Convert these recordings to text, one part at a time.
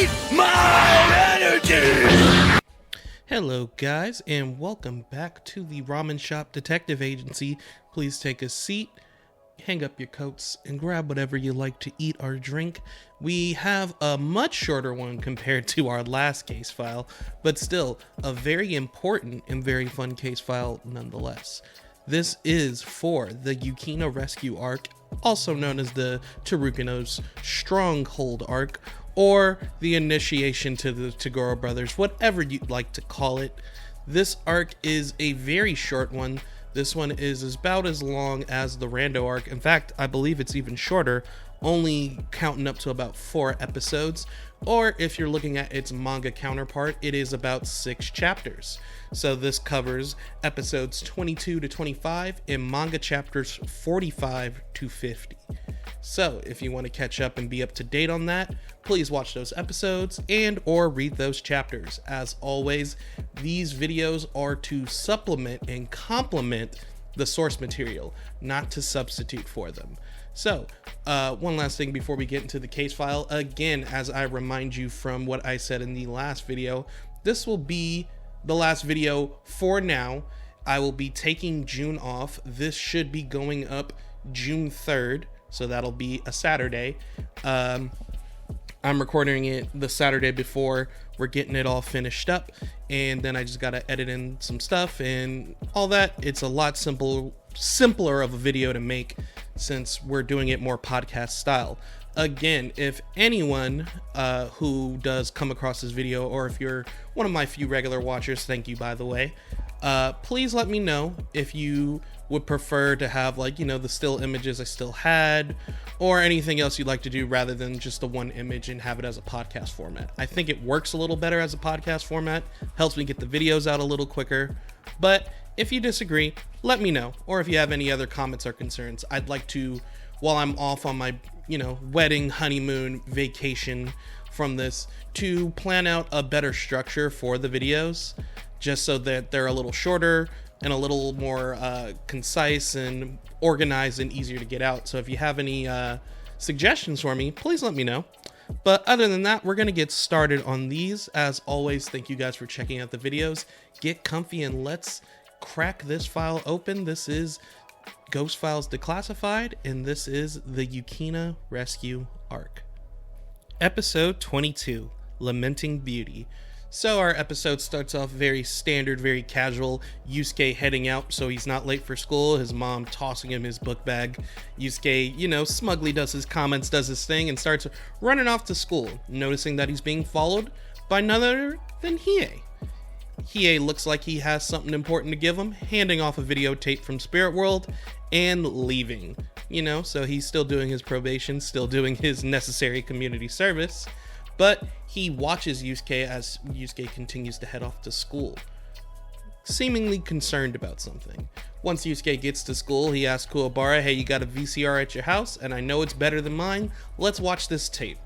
Meet my energy! Hello guys, and welcome back to the Ramen Shop Detective Agency. Please take a seat, hang up your coats, and grab whatever you like to eat or drink. We have a much shorter one compared to our last case file, but still a very important and very fun case file nonetheless. This is for the Yukina Rescue Arc, also known as the Tarukano's Stronghold Arc, or the initiation to the Tagoro brothers, whatever you'd like to call it. This arc is a very short one. This one is about as long as the Rando arc. In fact, I believe it's even shorter, only counting up to about 4 episodes. Or if you're looking at its manga counterpart, it is about 6 chapters. So this covers episodes 22 to 25 and manga chapters 45 to 50. So if you want to catch up and be up to date on that, please watch those episodes and or read those chapters. As always, these videos are to supplement and complement the source material, not to substitute for them. So, one last thing before we get into the case file. Again, as I remind you from what I said in the last video, this will be the last video for now. I will be taking June off. This should be going up June 3rd, so that'll be a Saturday. I'm recording it the Saturday before. We're getting it all finished up, and then I just gotta edit in some stuff and all that. It's a lot simpler of a video to make since we're doing it more podcast style. Again, if anyone who does come across this video, or if you're one of my few regular watchers, thank you by the way, please let me know if you would prefer to have, like, you know, the still images I still had, or anything else you'd like to do rather than just the one image and have it as a podcast format. I think it works a little better as a podcast format, helps me get the videos out a little quicker. But if you disagree, let me know. Or if you have any other comments or concerns, I'd like to, while I'm off on my, wedding, honeymoon, vacation from this, to plan out a better structure for the videos, just so that they're a little shorter and a little more concise and organized and easier to get out. So if you have any suggestions for me, please let me know. But other than that, we're going to get started on these. As always, thank you guys for checking out the videos. Get comfy and let's crack this file open. This is Ghost Files Declassified, and this is the Yukina Rescue Arc. Episode 22, Lamenting Beauty. So our episode starts off very standard, very casual. Yusuke heading out so he's not late for school. His mom tossing him his book bag. Yusuke, smugly does his comments, does his thing, and starts running off to school, noticing that he's being followed by none other than Hiei. Hiei looks like he has something important to give him, handing off a videotape from Spirit World and leaving. So he's still doing his probation, still doing his necessary community service. But he watches Yusuke as Yusuke continues to head off to school, seemingly concerned about something. Once Yusuke gets to school, he asks Kuwabara, hey, you got a VCR at your house? And I know it's better than mine. Let's watch this tape.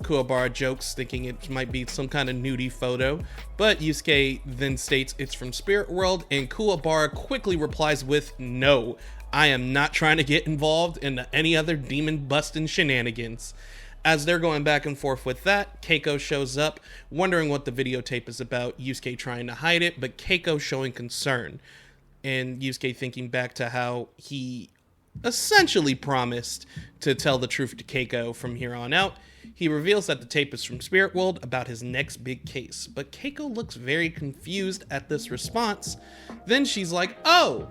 Kuwabara jokes, thinking it might be some kind of nudie photo, but Yusuke then states it's from Spirit World, and Kuwabara quickly replies with, no, I am not trying to get involved in any other demon-busting shenanigans. As they're going back and forth with that, Keiko shows up, wondering what the videotape is about, Yusuke trying to hide it, but Keiko showing concern. And Yusuke thinking back to how he essentially promised to tell the truth to Keiko from here on out. He reveals that the tape is from Spirit World about his next big case, but Keiko looks very confused at this response. Then she's like, oh,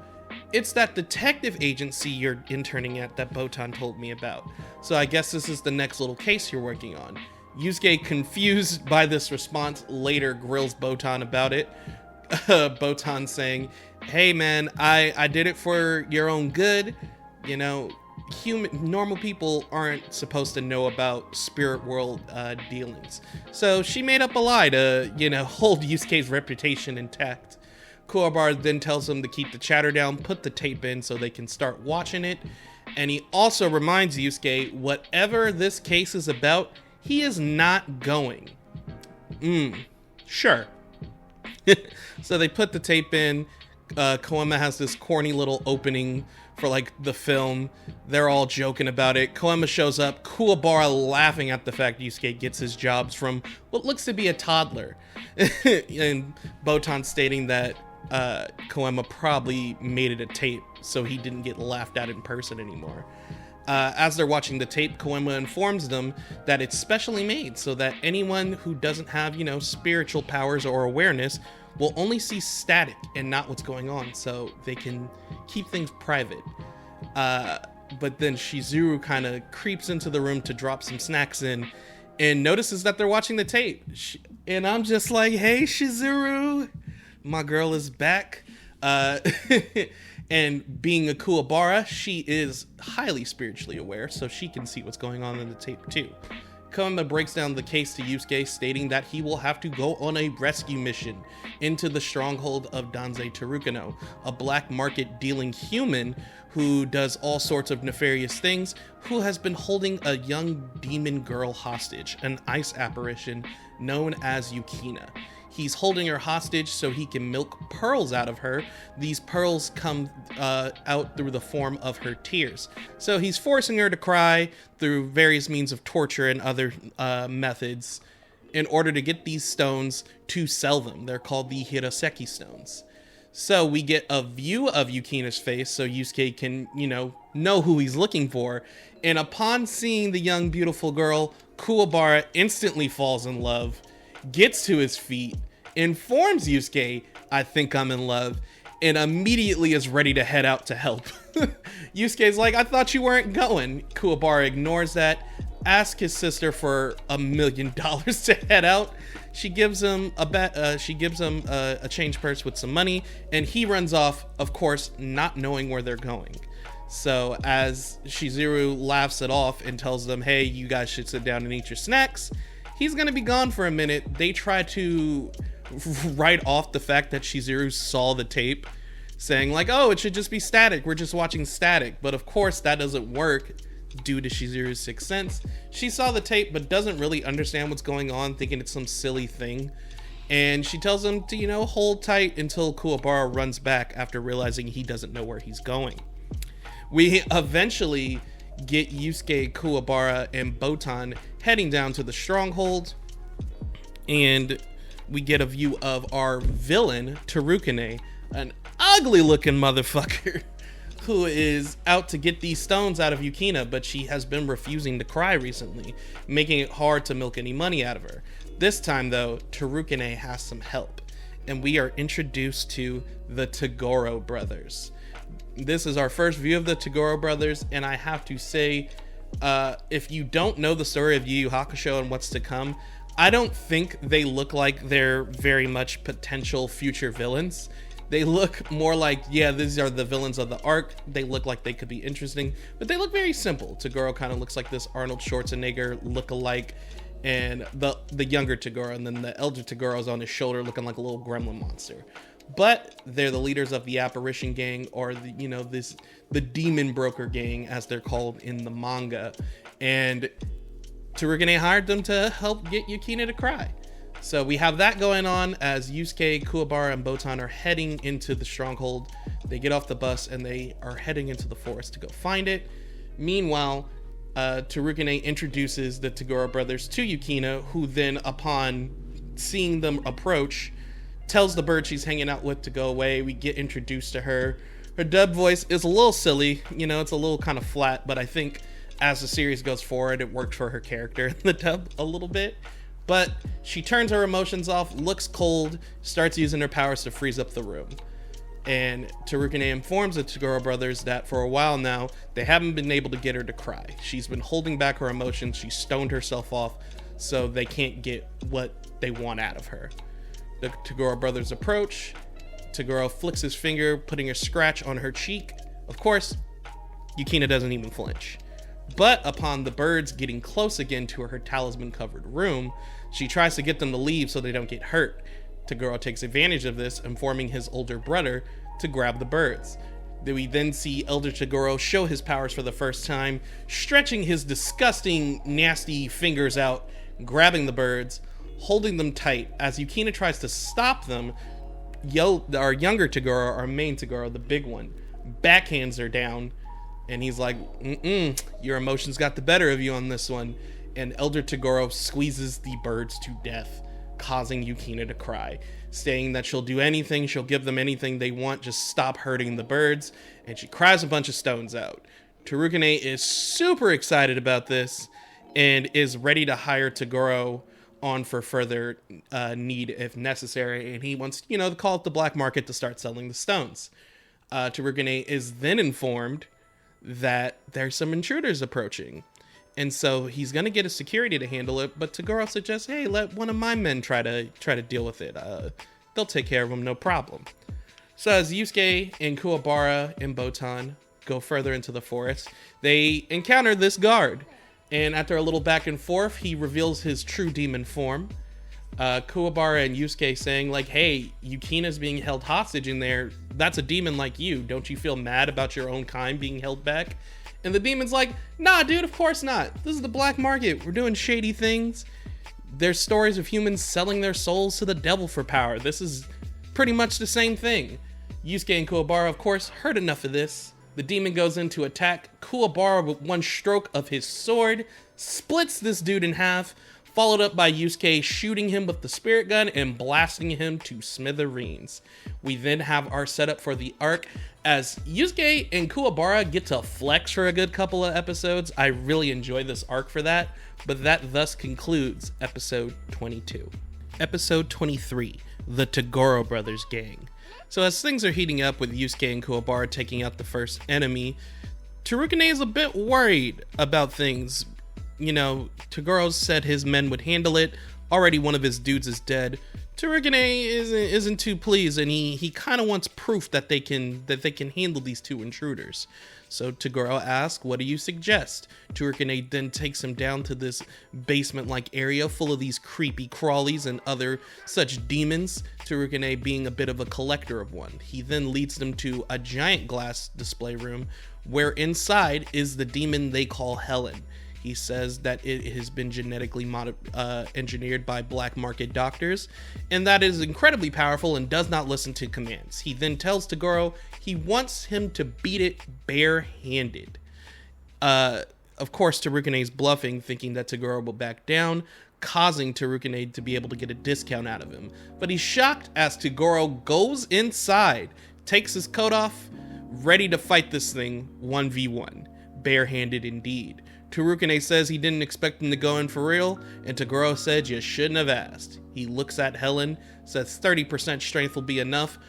it's that detective agency you're interning at that Botan told me about. So I guess this is the next little case you're working on. Yusuke, confused by this response, later grills Botan about it. Botan saying, hey man, I did it for your own good. Normal people aren't supposed to know about Spirit World dealings. So she made up a lie to, hold Yusuke's reputation intact. Kuwabara then tells him to keep the chatter down, put the tape in so they can start watching it. And he also reminds Yusuke, whatever this case is about, he is not going. Sure. So they put the tape in. Koema has this corny little opening for like the film. They're all joking about it. Koema shows up, Kuwabara laughing at the fact Yusuke gets his jobs from what looks to be a toddler. And Botan stating that Koema probably made it a tape so he didn't get laughed at in person anymore. As they're watching the tape, Koema informs them that it's specially made so that anyone who doesn't have, spiritual powers or awareness will only see static and not what's going on, so they can keep things private. But then Shizuru kind of creeps into the room to drop some snacks in and notices that they're watching the tape. And I'm just like, hey, Shizuru, my girl is back. And being a Kuwabara, she is highly spiritually aware, so she can see what's going on in the tape too. Koema breaks down the case to Yusuke, stating that he will have to go on a rescue mission into the stronghold of Danzei Terukano, a black market dealing human who does all sorts of nefarious things, who has been holding a young demon girl hostage, an ice apparition known as Yukina. He's holding her hostage so he can milk pearls out of her. These pearls come out through the form of her tears. So he's forcing her to cry through various means of torture and other methods in order to get these stones to sell them. They're called the Hiroseki stones. So we get a view of Yukina's face so Yusuke can, know who he's looking for. And upon seeing the young, beautiful girl, Kuwabara instantly falls in love, gets to his feet, informs Yusuke, I think I'm in love, and immediately is ready to head out to help. Yusuke's like, I thought you weren't going. Kuwabara ignores that, asks his sister for $1 million to head out. She gives him a change purse with some money, and he runs off, of course, not knowing where they're going. So as Shizuru laughs it off and tells them, hey, you guys should sit down and eat your snacks, he's gonna be gone for a minute. They try to write off the fact that Shizuru saw the tape, saying like, oh, it should just be static. We're just watching static. But of course that doesn't work due to Shizuru's sixth sense. She saw the tape but doesn't really understand what's going on, thinking it's some silly thing. And she tells him to, hold tight until Kuwabara runs back after realizing he doesn't know where he's going. We eventually get Yusuke, Kuwabara, and Botan heading down to the stronghold, and we get a view of our villain, Terukane, an ugly looking motherfucker who is out to get these stones out of Yukina, but she has been refusing to cry recently, making it hard to milk any money out of her. This time though, Terukane has some help, and we are introduced to the Toguro brothers. This is our first view of the Toguro brothers, and I have to say, if you don't know the story of Yu Yu Hakusho and what's to come, I don't think they look like they're very much potential future villains. They look more like, yeah, these are the villains of the arc. They look like they could be interesting, but they look very simple. Toguro kind of looks like this Arnold Schwarzenegger look-alike, and the younger Toguro, and then the elder Toguro is on his shoulder looking like a little gremlin monster. But they're the leaders of the apparition gang, or the demon broker gang, as they're called in the manga. And Terukane hired them to help get Yukina to cry. So we have that going on as Yusuke, Kuwabara, and Botan are heading into the stronghold. They get off the bus and they are heading into the forest to go find it. Meanwhile, Terukane introduces the Toguro brothers to Yukina, who then, upon seeing them approach, tells the bird she's hanging out with to go away. We get introduced to her. Her dub voice is a little silly, it's a little kind of flat, but I think as the series goes forward, it worked for her character in the dub a little bit. But she turns her emotions off, looks cold, starts using her powers to freeze up the room. And Terukane informs the Toguro brothers that for a while now, they haven't been able to get her to cry. She's been holding back her emotions, she stoned herself off, so they can't get what they want out of her. The Toguro brothers approach. Toguro flicks his finger, putting a scratch on her cheek. Of course, Yukina doesn't even flinch. But upon the birds getting close again to her talisman-covered room, she tries to get them to leave so they don't get hurt. Toguro takes advantage of this, informing his older brother to grab the birds. We then see Elder Toguro show his powers for the first time, stretching his disgusting, nasty fingers out, grabbing the birds, holding them tight. As Yukina tries to stop them, our younger Toguro, our main Toguro, the big one, backhands her down, and he's like, your emotions got the better of you on this one. And Elder Toguro squeezes the birds to death, causing Yukina to cry, saying that she'll do anything, she'll give them anything they want, just stop hurting the birds. And she cries a bunch of stones out. Tarukane is super excited about this and is ready to hire Toguro on for further need if necessary. And he wants, to call up the black market to start selling the stones. Tarukane is then informed that there's some intruders approaching. And so he's going to get a security to handle it, but Toguro suggests, hey, let one of my men try to deal with it. They'll take care of him, no problem. So as Yusuke and Kuwabara and Botan go further into the forest, they encounter this guard. And after a little back and forth, he reveals his true demon form. Kuwabara and Yusuke saying, like, hey, Yukina's being held hostage in there. That's a demon like you. Don't you feel mad about your own kind being held back? And the demon's like, nah, dude, of course not. This is the black market. We're doing shady things. There's stories of humans selling their souls to the devil for power. This is pretty much the same thing. Yusuke and Kuwabara, of course, heard enough of this. The demon goes in to attack. Kuwabara, with one stroke of his sword, splits this dude in half, followed up by Yusuke shooting him with the spirit gun and blasting him to smithereens. We then have our setup for the arc as Yusuke and Kuwabara get to flex for a good couple of episodes. I really enjoy this arc for that, but that thus concludes episode 22. Episode 23, the Toguro Brothers Gang. So as things are heating up with Yusuke and Kuwabara taking out the first enemy, Tarukane is a bit worried about things. Toguro said his men would handle it. Already one of his dudes is dead. Tarukane isn't too pleased, and he kind of wants proof that they can handle these two intruders. So Toguro asks, what do you suggest? Tarukane then takes him down to this basement-like area full of these creepy crawlies and other such demons, Tarukane being a bit of a collector of one. He then leads them to a giant glass display room where inside is the demon they call Helen. He says that it has been genetically engineered by black market doctors, and that is incredibly powerful and does not listen to commands. He then tells Toguro he wants him to beat it barehanded. Of course, Tarukane's bluffing, thinking that Toguro will back down, causing Tarukane to be able to get a discount out of him. But he's shocked as Toguro goes inside, takes his coat off, ready to fight this thing 1v1. Barehanded indeed. Tarukane says he didn't expect him to go in for real, and Toguro said you shouldn't have asked. He looks at Helen, says 30% strength will be enough,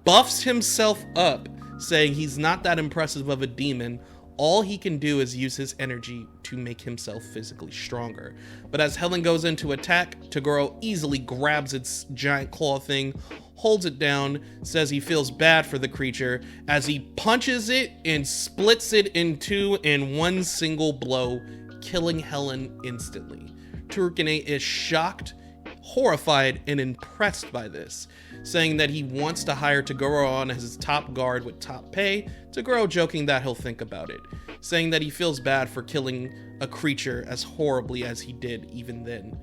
buffs himself up, saying he's not that impressive of a demon. All he can do is use his energy to make himself physically stronger. But as Helen goes in to attack, Toguro easily grabs its giant claw thing, holds it down, says he feels bad for the creature as he punches it and splits it in two in one single blow, killing Helen instantly. Tarukane is shocked, horrified, and impressed by this, saying that he wants to hire Toguro on as his top guard with top pay, Toguro joking that he'll think about it, saying that he feels bad for killing a creature as horribly as he did even then.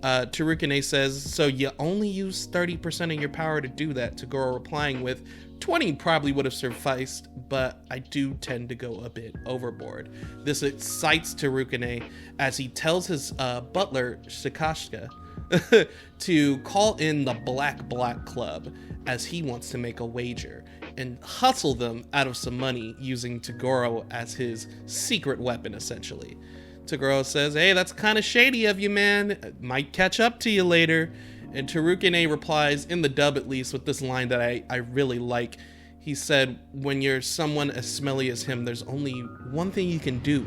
Tarukane says, so you only use 30% of your power to do that, Toguro replying with, 20 probably would have sufficed, but I do tend to go a bit overboard. This excites Tarukane as he tells his butler, Shikashka, to call in the Black Club as he wants to make a wager and hustle them out of some money using Toguro as his secret weapon, essentially. Toguro says, hey, that's kind of shady of you, man. It might catch up to you later. And Tarukane replies, in the dub at least, with this line that I really like. He said, when you're someone as smelly as him, there's only one thing you can do.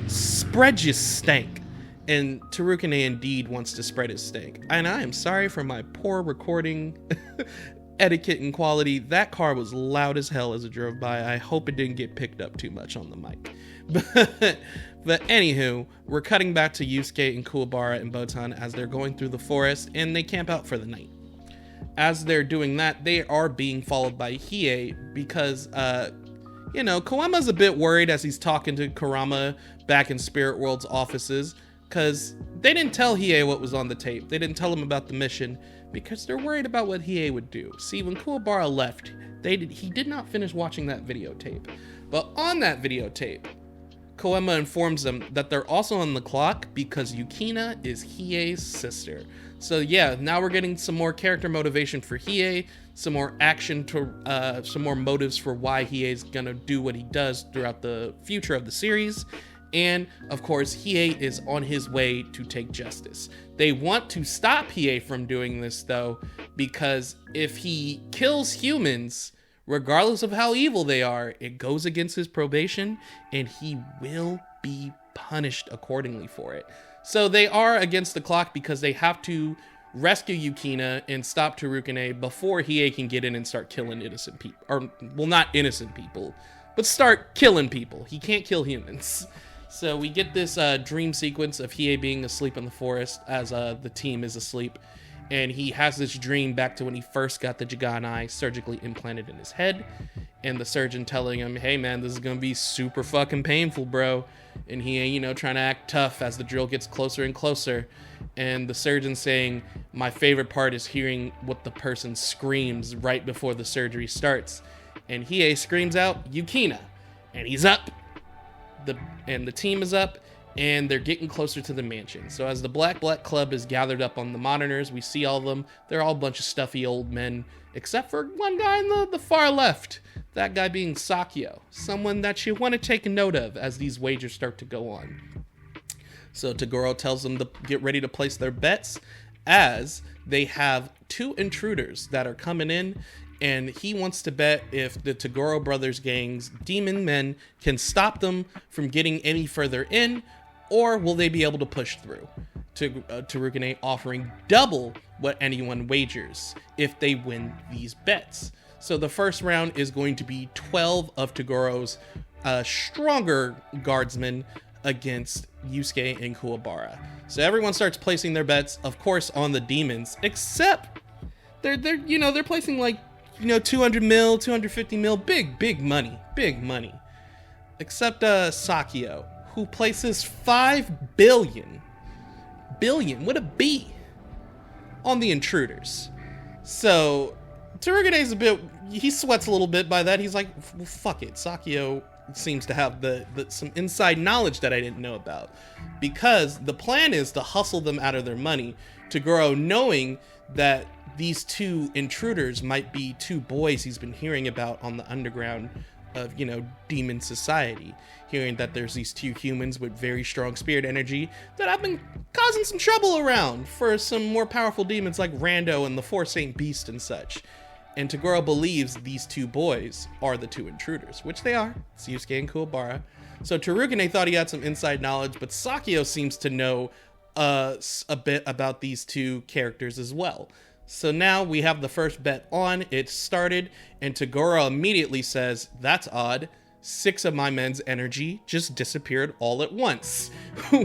Spread your stank. And Tarukane indeed wants to spread his stank. And I am sorry for my poor recording etiquette and quality. That car was loud as hell as it drove by. I hope it didn't get picked up too much on the mic. But anywho, we're cutting back to Yusuke and Kuwabara and Botan as they're going through the forest and they camp out for the night. As they're doing that, they are being followed by Hiei because, Koama's a bit worried as he's talking to Kurama back in Spirit World's offices. because they didn't tell Hiei what was on the tape. They didn't tell him about the mission because they're worried about what Hiei would do. See, when Kuwabara left, he did not finish watching that videotape. But on that videotape, Koema informs them that they're also on the clock because Yukina is Hiei's sister. So yeah, now we're getting some more character motivation for Hiei, some more action to, some more motives for why Hiei's gonna do what he does throughout the future of the series. And of course, Hiei is on his way to take justice. They want to stop Hiei from doing this though, because if he kills humans, regardless of how evil they are, it goes against his probation and he will be punished accordingly for it. So they are against the clock because they have to rescue Yukina and stop Terukine before Hiei can get in and start killing innocent people. Or, well, not innocent people, but start killing people. He can't kill humans. So we get this dream sequence of Hiei being asleep in the forest as the team is asleep. And he has this dream back to when he first got the Jigan eye surgically implanted in his head. And the surgeon telling him, hey man, this is going to be super fucking painful, bro. And he, you know, trying to act tough as the drill gets closer and closer. And the surgeon saying, my favorite part is hearing what the person screams right before the surgery starts. And Hiei screams out, Yukina. And he's up. And the team is up. And they're getting closer to the mansion. So as the Black Club is gathered up on the monitors, we see all of them. They're all a bunch of stuffy old men, except for one guy in the far left. That guy being Sakyo, someone that you want to take a note of as these wagers start to go on. So Toguro tells them to get ready to place their bets as they have two intruders that are coming in. And he wants to bet if the Toguro brothers gang's demon men can stop them from getting any further in, or will they be able to push through? Terukine offering double what anyone wagers if they win these bets. So the first round is going to be 12 of Togoro's stronger guardsmen against Yusuke and Kuwabara. So everyone starts placing their bets, of course, on the demons, except they're placing like, 200 mil, 250 mil, big money. Except Sakyo, who places 5 billion with a B on the intruders. So Terugine's he sweats a little bit by that. He's like, well, fuck it. Sakyo seems to have some inside knowledge that I didn't know about, because the plan is to hustle them out of their money. Toguro, knowing that these two intruders might be two boys he's been hearing about on the underground of, demon society, hearing that there's these two humans with very strong spirit energy that have been causing some trouble around for some more powerful demons like Rando and the Four Saint Beast and such. And Toguro believes these two boys are the two intruders, which they are. It's Yusuke and Kuwabara. So Terukine thought he had some inside knowledge, but Sakyo seems to know a bit about these two characters as well. So now we have the first bet on. It started, and Toguro immediately says, that's odd. 6 of my men's energy just disappeared all at once.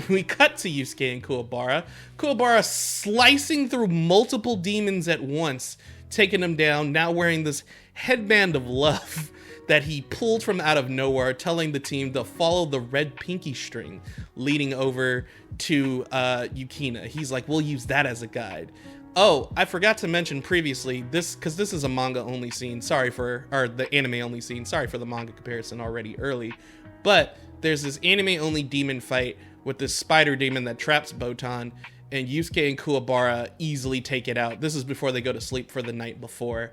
We cut to Yusuke and Kuwabara. Kuwabara slicing through multiple demons at once, taking them down, now wearing this headband of love that he pulled from out of nowhere, telling the team to follow the red pinky string leading over to Yukina. He's like, we'll use that as a guide. Oh, I forgot to mention previously, because this is a manga only scene, or the anime only scene, sorry for the manga comparison already early, but there's this anime only demon fight with this spider demon that traps Botan, and Yusuke and Kuwabara easily take it out. This is before they go to sleep for the night before.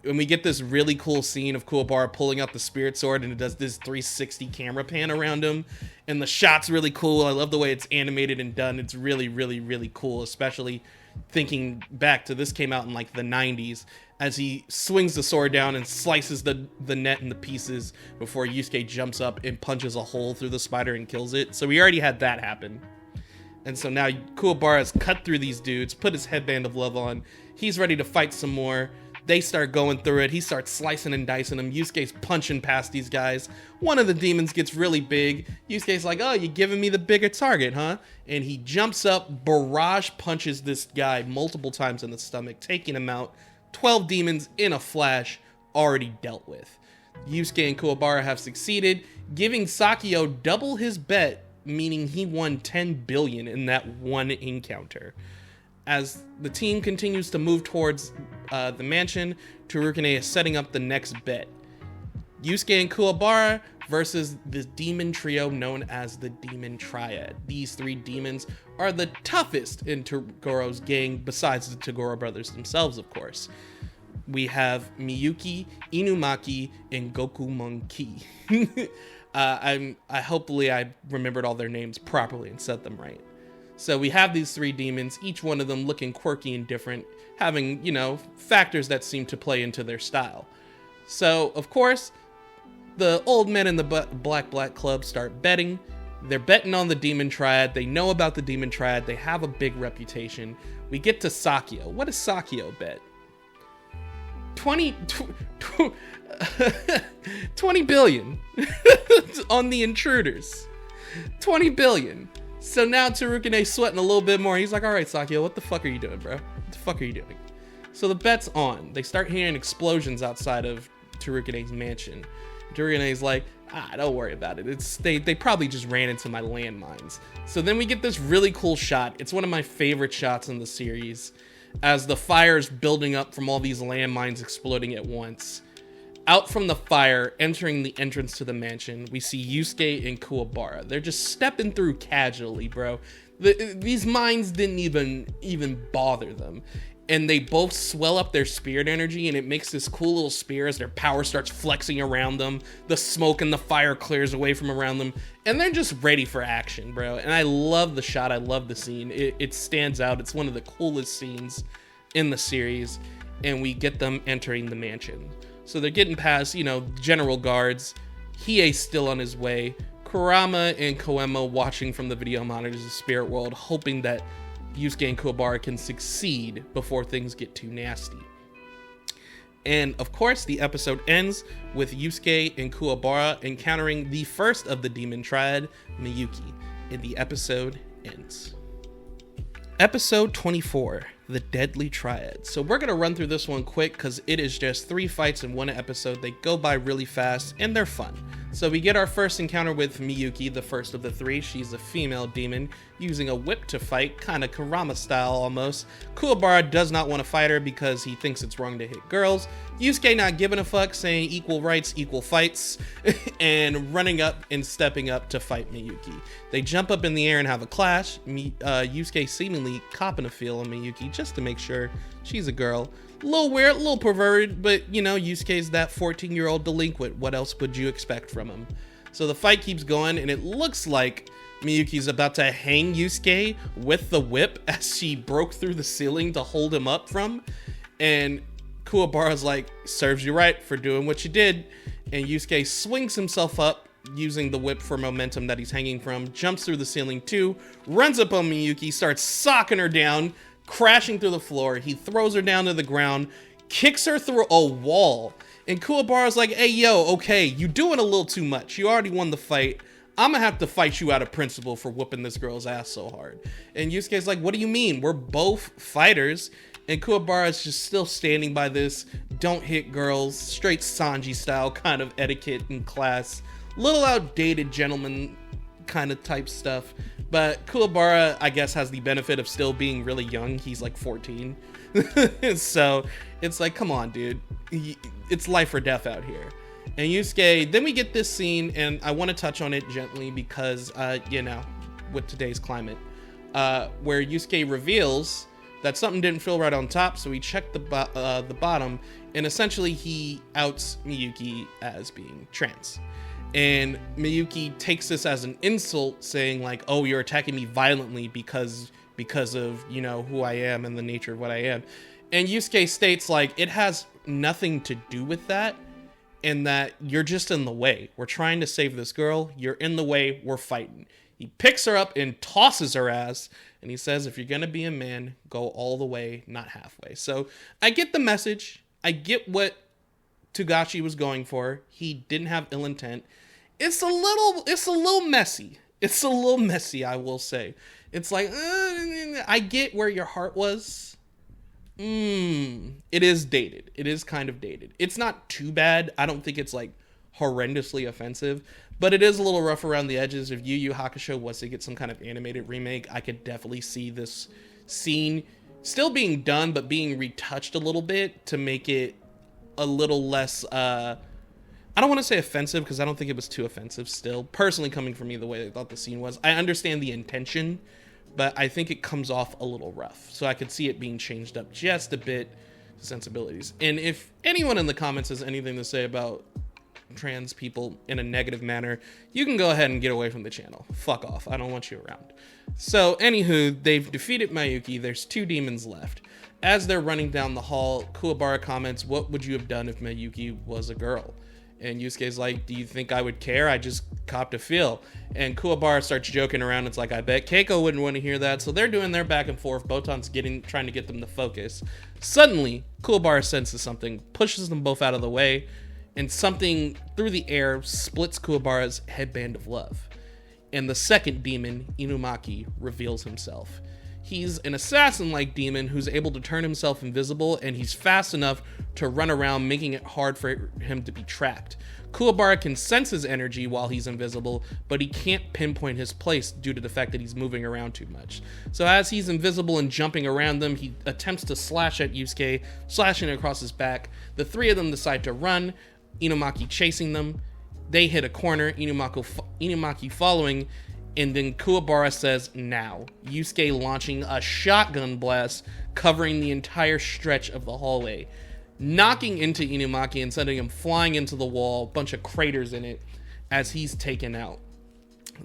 And we get this really cool scene of Kuwabara pulling out the spirit sword, and it does this 360 camera pan around him. And the shot's really cool. I love the way it's animated and done. It's really, really, really cool, especially thinking back to this came out in like the 90s, as he swings the sword down and slices the net into pieces before Yusuke jumps up and punches a hole through the spider and kills it. So we already had that happen. And so now Kuwabara's cut through these dudes, put his headband of love on. He's ready to fight some more. They start going through it. He starts slicing and dicing them. Yusuke's punching past these guys. One of the demons gets really big. Yusuke's like, oh, you giving me the bigger target, huh? And he jumps up, barrage punches this guy multiple times in the stomach, taking him out. 12 demons in a flash, already dealt with. Yusuke and Kuwabara have succeeded, giving Sakyo double his bet meaning he won 10 billion in that one encounter. As the team continues to move towards the mansion, Terukune is setting up the next bet. Yusuke and Kuwabara versus the demon trio known as the Demon Triad. These three demons are the toughest in Togoro's gang, besides the Togoro brothers themselves, of course. We have Miyuki, Inumaki, and Gokumonki. Hopefully I remembered all their names properly and said them right. So we have these three demons, each one of them looking quirky and different, having, factors that seem to play into their style. So, of course, the old men in the Black Club start betting. They're betting on the Demon Triad. They know about the Demon Triad. They have a big reputation. We get to Sakio. What does Sakio bet? 20 billion on the intruders. 20 billion. So now Terukune's sweating a little bit more. He's like, all right, Sakio, what the fuck are you doing, bro? What the fuck are you doing? So the bet's on. They start hearing explosions outside of Terukune's mansion. Terukune's like, don't worry about it. They probably just ran into my landmines. So then we get this really cool shot. It's one of my favorite shots in the series, as the fire's building up from all these landmines exploding at once. Out from the fire, entering the entrance to the mansion, we see Yusuke and Kuwabara. They're just stepping through casually, bro. These mines didn't even bother them. And they both swell up their spirit energy, and it makes this cool little spear as their power starts flexing around them. The smoke and the fire clears away from around them, and they're just ready for action, bro. And I love the shot. I love the scene. It stands out. It's one of the coolest scenes in the series, and we get them entering the mansion. So they're getting past, general guards. Hiei's still on his way. Kurama and Koema watching from the video monitors of Spirit World, hoping that Yusuke and Kuwabara can succeed before things get too nasty. And of course, the episode ends with Yusuke and Kuwabara encountering the first of the Demon Triad, Miyuki, and the episode ends. Episode 24, The Deadly Triad. So we're going to run through this one quick because it is just 3 fights in one episode. They go by really fast and they're fun. So we get our first encounter with Miyuki, the first of the 3. She's a female demon using a whip to fight, kind of Kurama style almost. Kuwabara does not want to fight her because he thinks it's wrong to hit girls. Yusuke not giving a fuck, saying equal rights, equal fights, and running up and stepping up to fight Miyuki. They jump up in the air and have a clash. Yusuke seemingly copping a feel on Miyuki just to make sure she's a girl. A little weird, a little perverted, but Yusuke's that 14-year-old delinquent. What else would you expect from him? So the fight keeps going, and it looks like Miyuki's about to hang Yusuke with the whip as she broke through the ceiling to hold him up from. And Kuwabara's like, serves you right for doing what you did. And Yusuke swings himself up using the whip for momentum that he's hanging from, jumps through the ceiling too, runs up on Miyuki, starts socking her down, crashing through the floor. He throws her down to the ground, kicks her through a wall, and Kuwabara's like, hey, yo, okay, you doing a little too much. You already won the fight. I'm gonna have to fight you out of principle for whooping this girl's ass so hard. And Yusuke's like, what do you mean? We're both fighters. And Kuwabara's just still standing by this don't hit girls, straight Sanji style kind of etiquette and class. Little outdated gentleman kind of type stuff. But Kuwabara, I guess, has the benefit of still being really young. He's like 14. So it's like, come on, dude. It's life or death out here. And Yusuke, then we get this scene, and I want to touch on it gently because, with today's climate, where Yusuke reveals that something didn't feel right on top, so he checked the bottom, and essentially he outs Miyuki as being trans. And Miyuki takes this as an insult, saying like, oh, you're attacking me violently because of, who I am and the nature of what I am. And Yusuke states like, it has nothing to do with that, and that you're just in the way. We're trying to save this girl. You're in the way. We're fighting. He picks her up and tosses her ass, and he says, if you're going to be a man, go all the way, not halfway. So I get the message. I get what Togashi was going for. He didn't have ill intent. It's a little messy. It's a little messy, I will say. It's like, I get where your heart was. It is dated. It is kind of dated. It's not too bad. I don't think it's like horrendously offensive, but it is a little rough around the edges. If Yu Yu Hakusho was to get some kind of animated remake, I could definitely see this scene still being done, but being retouched a little bit to make it a little less, I don't want to say offensive, because I don't think it was too offensive still. Personally, coming from me, the way I thought the scene was, I understand the intention, but I think it comes off a little rough. So I could see it being changed up just a bit to sensibilities. And if anyone in the comments has anything to say about trans people in a negative manner, you can go ahead and get away from the channel. Fuck off. I don't want you around. So, anywho, they've defeated Mayuki. There's 2 demons left. As they're running down the hall, Kuwabara comments, "What would you have done if Mayuki was a girl?" And Yusuke's like, "Do you think I would care? I just copped a feel." And Kuwabara starts joking around. It's like, I bet Keiko wouldn't want to hear that. So they're doing their back and forth. Botan's trying to get them to focus. Suddenly, Kuwabara senses something, pushes them both out of the way, and something through the air splits Kuwabara's headband of love. And the second demon, Inumaki, reveals himself. He's an assassin-like demon who's able to turn himself invisible, and he's fast enough to run around, making it hard for him to be tracked. Kuwabara can sense his energy while he's invisible, but he can't pinpoint his place due to the fact that he's moving around too much. So as he's invisible and jumping around them, he attempts to slash at Yusuke, slashing across his back. The 3 of them decide to run, Inumaki chasing them. They hit a corner, Inumaki following, and then Kuwabara says, "Now." Yusuke launching a shotgun blast, covering the entire stretch of the hallway, knocking into Inumaki and sending him flying into the wall, bunch of craters in it, as he's taken out.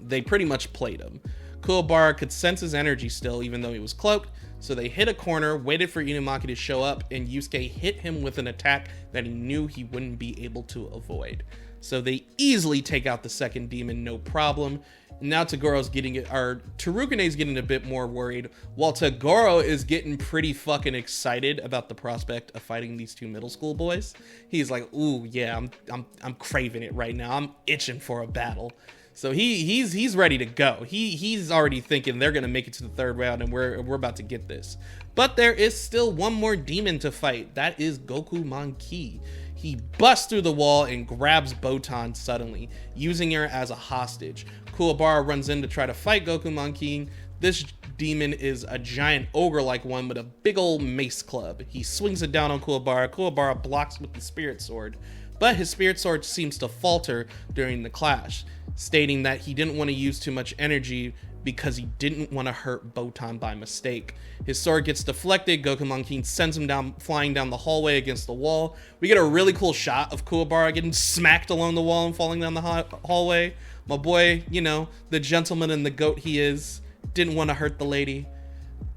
They pretty much played him. Kuwabara could sense his energy still, even though he was cloaked, so they hit a corner, waited for Inumaki to show up, and Yusuke hit him with an attack that he knew he wouldn't be able to avoid. So they easily take out the second demon, no problem. Now Tagoro's Tarukane's getting a bit more worried, while Tagoro is getting pretty fucking excited about the prospect of fighting these 2 middle school boys. He's like, "Ooh, yeah, I'm craving it right now. I'm itching for a battle." So he's ready to go. He's already thinking they're gonna make it to the 3rd round, and we're about to get this. But there is still one more demon to fight. That is Gokumanki. He busts through the wall and grabs Botan suddenly, using her as a hostage. Kuwabara runs in to try to fight Gokumanki. This demon is a giant ogre-like one with a big old mace club. He swings it down on Kuwabara. Kuwabara blocks with the spirit sword, but his spirit sword seems to falter during the clash, stating that he didn't want to use too much energy because he didn't want to hurt Botan by mistake. His sword gets deflected. Gokumanki sends him flying down the hallway against the wall. We get a really cool shot of Kuwabara getting smacked along the wall and falling down the hallway. My boy, the gentleman and the goat he is, didn't want to hurt the lady.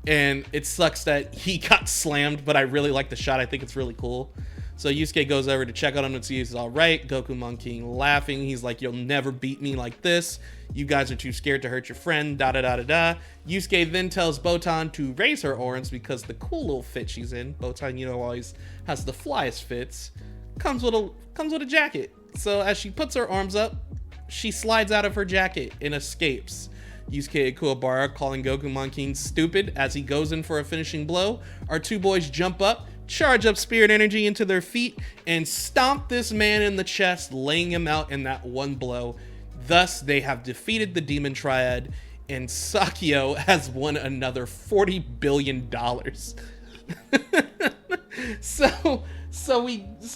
And it sucks that he got slammed, but I really like the shot. I think it's really cool. So Yusuke goes over to check on him and see if he's all right. Gokumanki laughing. He's like, "You'll never beat me like this. You guys are too scared to hurt your friend, da-da-da-da-da." Yusuke then tells Botan to raise her arms because the cool little fit she's in, Botan, always has the flyest fits, comes with a jacket. So as she puts her arms up, she slides out of her jacket and escapes. Yusuke and Kuwabara calling Gokumanki stupid as he goes in for a finishing blow. Our 2 boys jump up, charge up spirit energy into their feet, and stomp this man in the chest, laying him out in that one blow. Thus, they have defeated the Demon Triad, and Sakyo has won another $40 billion. So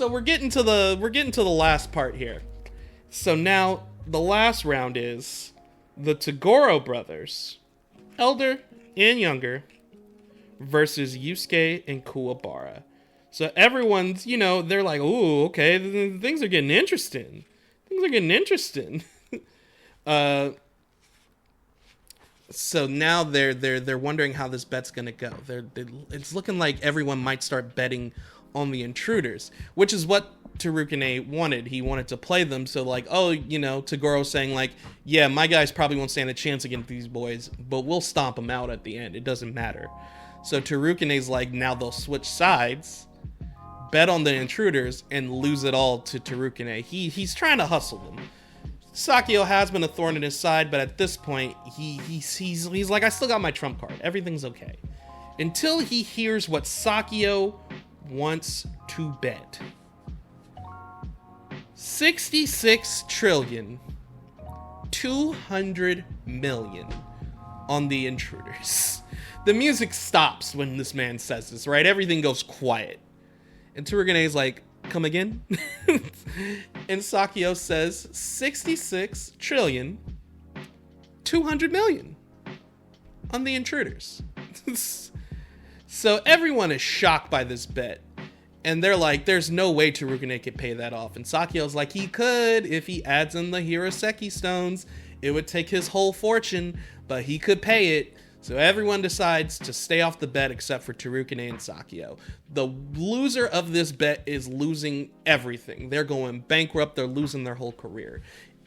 we're getting to the last part here. So now the last round is the Tagoro brothers, elder and younger, versus Yusuke and Kuwabara. So everyone's, they're like, "Ooh, okay, things are getting interesting. So now they're wondering how this bet's gonna go. It's looking like everyone might start betting on the intruders, which is what Tarukane wanted. He wanted to play them, so like, Tagoro saying like, "Yeah, my guys probably won't stand a chance against these boys, but we'll stomp them out at the end. It doesn't matter." So Tarukane's like, now they'll switch sides, bet on the intruders, and lose it all to Tarukane. He's trying to hustle them. Sakyo has been a thorn in his side, but at this point, he's like, "I still got my trump card. Everything's okay." Until he hears what Sakyo wants to bet. 66 trillion 200 million on the intruders. The music stops when this man says this, right? Everything goes quiet. And Tsurugine's like, come again? And Sakio says 66 trillion 200 million on the intruders. So everyone is shocked by this bet. And they're like, there's no way Tsurugine could pay that off. And Sakio's like, he could if he adds in the Hiroseki stones. It would take his whole fortune, but he could pay it. So everyone decides to stay off the bet except for Tsurugine and Sakio. The loser of this bet is losing everything. They're going bankrupt. They're losing their whole career.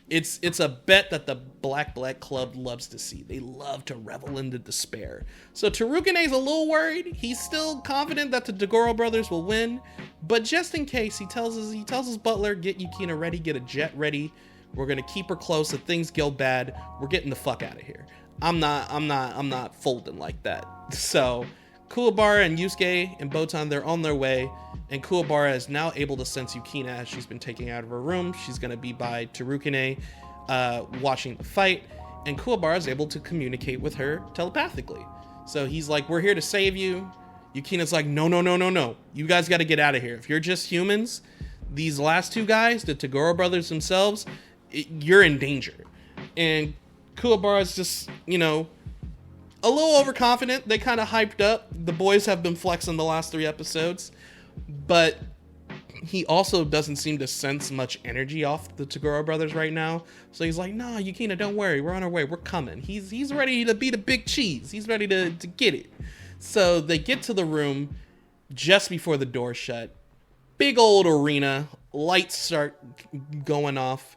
It's a bet that the Black Club loves to see. They love to revel in the despair. So Tsurugine's a little worried. He's still confident that the Toguro brothers will win, but just in case, he tells his butler, get Yukina ready, get a jet ready. We're gonna keep her close. If things go bad, we're getting the fuck out of here. I'm not folding like that. So Kuwabara and Yusuke and Botan, they're on their way, and Kuwabara is now able to sense Yukina as she's been taken out of her room. She's going to be by Tsurugine, watching the fight, and Kuwabara is able to communicate with her telepathically. So he's like, we're here to save you. Yukina's like, no. You guys got to get out of here. If you're just humans, these last two guys, the Toguro brothers themselves, you're in danger. And Kuwabara's just, a little overconfident. They kind of hyped up. The boys have been flexing the last 3 episodes, but he also doesn't seem to sense much energy off the Toguro brothers right now. So he's like, nah, Yukina, don't worry. We're on our way. We're coming. He's ready to be the big cheese. He's ready to get it. So they get to the room just before the door shut. Big old arena. Lights start going off.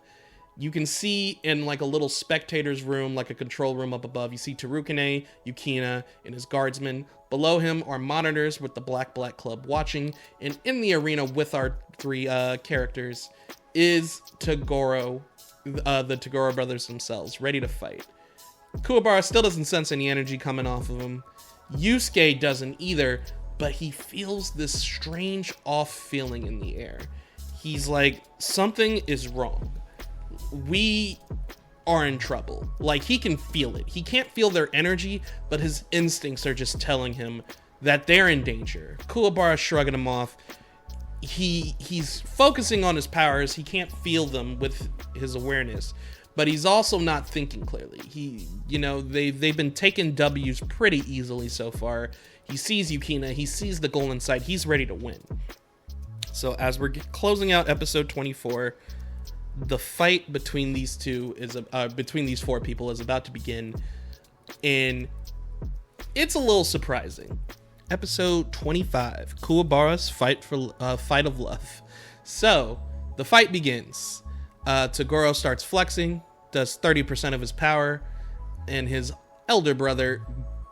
You can see in like a little spectator's room, like a control room up above, you see Tsurugine, Yukina, and his guardsmen. Below him are monitors with the Black Club watching. And in the arena with our 3 characters is Toguro, the Toguro brothers themselves, ready to fight. Kuwabara still doesn't sense any energy coming off of him. Yusuke doesn't either, but he feels this strange off feeling in the air. He's like, something is wrong. We are in trouble. Like, he can feel it. He can't feel their energy, but his instincts are just telling him that they're in danger. Kuwabara shrugging him off. He's focusing on his powers. He can't feel them with his awareness, but he's also not thinking clearly. They've been taking W's pretty easily so far. He sees Yukina. He sees the goal in sight. He's ready to win. So as we're closing out episode 24, the fight between these 4 people is about to begin, and it's a little surprising. Episode 25, Kuwabara's fight of love. So the fight begins. Toguro starts flexing, does 30% of his power, and his elder brother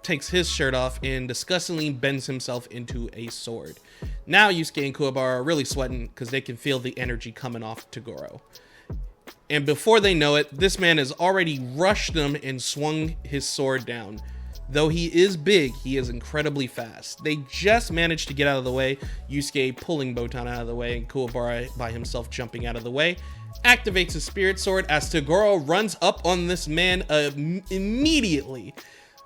takes his shirt off and disgustingly bends himself into a sword. Now Yusuke and Kuwabara are really sweating because they can feel the energy coming off Toguro. And before they know it, this man has already rushed them and swung his sword down. Though he is big, he is incredibly fast. They just managed to get out of the way, Yusuke pulling Botan out of the way, and Kuwabara by himself jumping out of the way. Activates his spirit sword as Toguro runs up on this man immediately.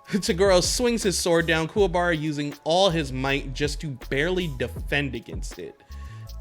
Toguro swings his sword down, Kuwabara using all his might just to barely defend against it.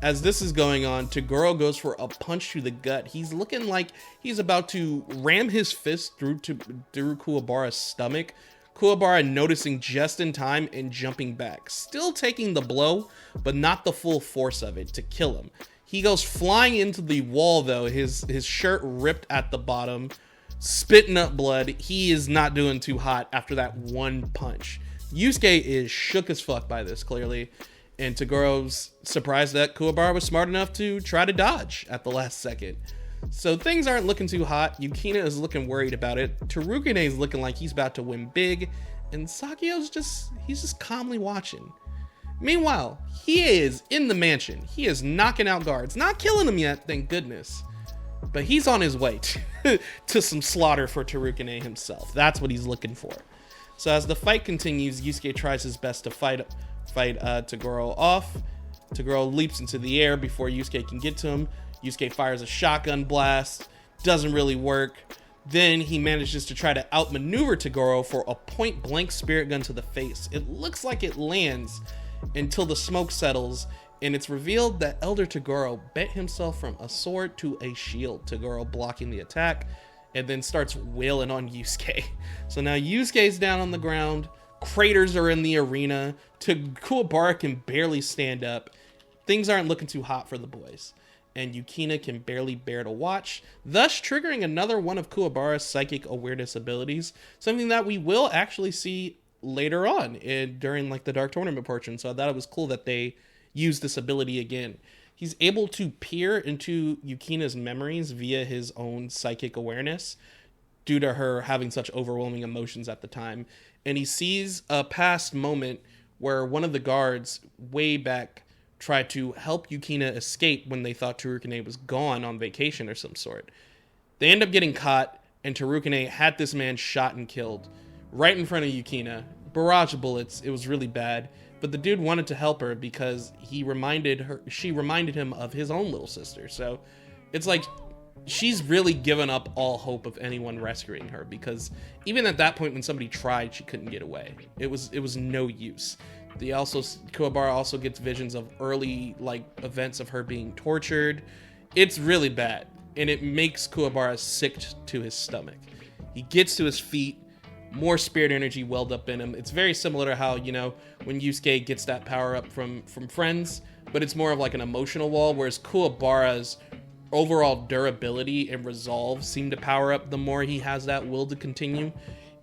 As this is going on, Toguro goes for a punch to the gut. He's looking like he's about to ram his fist through Kuwabara's stomach. Kuwabara noticing just in time and jumping back. Still taking the blow, but not the full force of it to kill him. He goes flying into the wall though, his shirt ripped at the bottom, spitting up blood. He is not doing too hot after that one punch. Yusuke is shook as fuck by this, clearly. And Togoro's surprised that Kuwabara was smart enough to try to dodge at the last second. So things aren't looking too hot. Yukina is looking worried about it. Tsurugine is looking like he's about to win big. And Sakio's just calmly watching. Meanwhile, he is in the mansion. He is knocking out guards. Not killing them yet, thank goodness. But he's on his way to some slaughter for Tsurugine himself. That's what he's looking for. So as the fight continues, Yusuke tries his best to fight Toguro off. Toguro leaps into the air before Yusuke can get to him. Yusuke fires a shotgun blast, doesn't really work. Then he manages to try to outmaneuver Toguro for a point-blank spirit gun to the face. It looks like it lands until the smoke settles, and it's revealed that Elder Toguro bent himself from a sword to a shield, Toguro blocking the attack, and then starts wailing on Yusuke. So now Yusuke's down on the ground, craters are in the arena, Kuwabara can barely stand up. Things aren't looking too hot for the boys, and Yukina can barely bear to watch, thus triggering another one of Kuwabara's psychic awareness abilities, something that we will actually see later on during like the Dark Tournament portion. So I thought it was cool that they used this ability again. He's able to peer into Yukina's memories via his own psychic awareness due to her having such overwhelming emotions at the time. And he sees a past moment where one of the guards way back tried to help Yukina escape when they thought Terukine was gone on vacation or some sort. They end up getting caught, and Terukine had this man shot and killed right in front of Yukina. Barrage of bullets. It was really bad. But the dude wanted to help her because she reminded him of his own little sister. So it's like she's really given up all hope of anyone rescuing her, because even at that point when somebody tried, she couldn't get away. It was no use. Kuwabara also gets visions of early like events of her being tortured. It's really bad, and it makes Kuwabara sick to his stomach. He gets to his feet, more spirit energy welled up in him. It's very similar to how, you know, when Yusuke gets that power up from friends, but it's more of like an emotional wall, whereas Kuwabara's overall durability and resolve seem to power up the more he has that will to continue.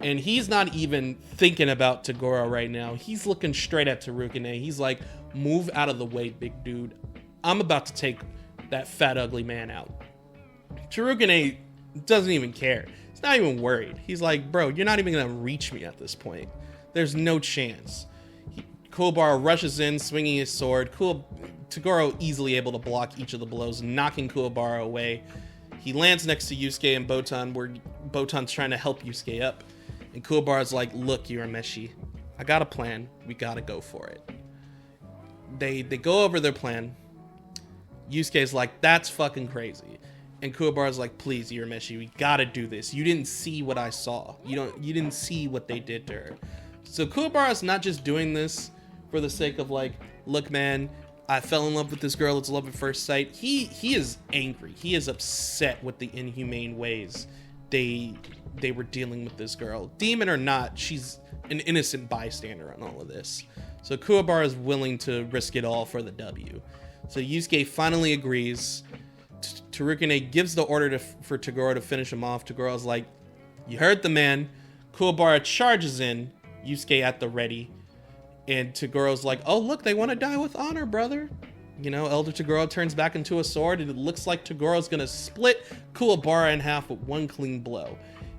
And he's not even thinking about Toguro right now. He's looking straight at Terukine. He's like, move out of the way, big dude. I'm about to take that fat, ugly man out. Terukine doesn't even care. He's not even worried. He's like, bro, you're not even going to reach me at this point. There's no chance. Kuwabara rushes in, swinging his sword. Toguro easily able to block each of the blows, knocking Kuwabara away. He lands next to Yusuke and Botan, where Botan's trying to help Yusuke up. And Kuwabara's like, look, Urameshi, I got a plan. We gotta go for it. They go over their plan. Yusuke's like, that's fucking crazy. And Kuwabara's like, please, Urameshi, we gotta do this. You didn't see what I saw. You didn't see what they did to her. So Kuwabara's not just doing this for the sake of like, look, man, I fell in love with this girl. It's love at first sight. He is angry. He is upset with the inhumane ways they were dealing with this girl. Demon or not, she's an innocent bystander on all of this. So Kuwabara is willing to risk it all for the W. So Yusuke finally agrees. Terukine gives the order for Toguro to finish him off. Togoro's like, you heard the man. Kuwabara charges in, Yusuke at the ready. And Togoro's like, oh, look, they want to die with honor, brother. You know, Elder Toguro turns back into a sword, and it looks like Togoro's going to split Kuwabara in half with one clean blow.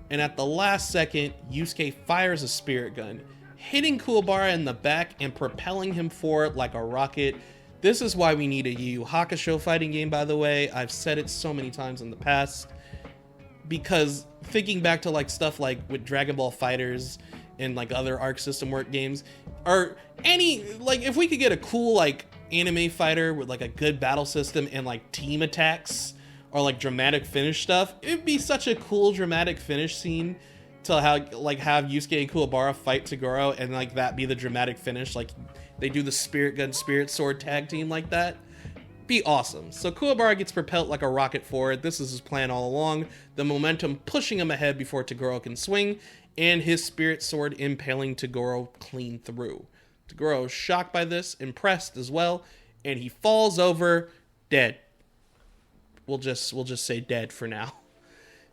And at the last second, Yusuke fires a spirit gun, hitting Kuwabara in the back and propelling him forward like a rocket. This is why we need a Yu Yu Hakusho fighting game, by the way. I've said it so many times in the past. Because thinking back to like stuff like with Dragon Ball FighterZ and like other Arc System Work games, or any, like if we could get a cool like anime fighter with like a good battle system and like team attacks or like dramatic finish stuff, it'd be such a cool dramatic finish scene to have Yusuke and Kuwabara fight Toguro and like that be the dramatic finish, like they do the spirit gun spirit sword tag team like that. Be awesome. So Kuwabara gets propelled like a rocket forward. This is his plan all along, the momentum pushing him ahead before Toguro can swing, and his spirit sword impaling Toguro clean through. Toguro is shocked by this, impressed as well, and he falls over dead. We'll just say dead for now.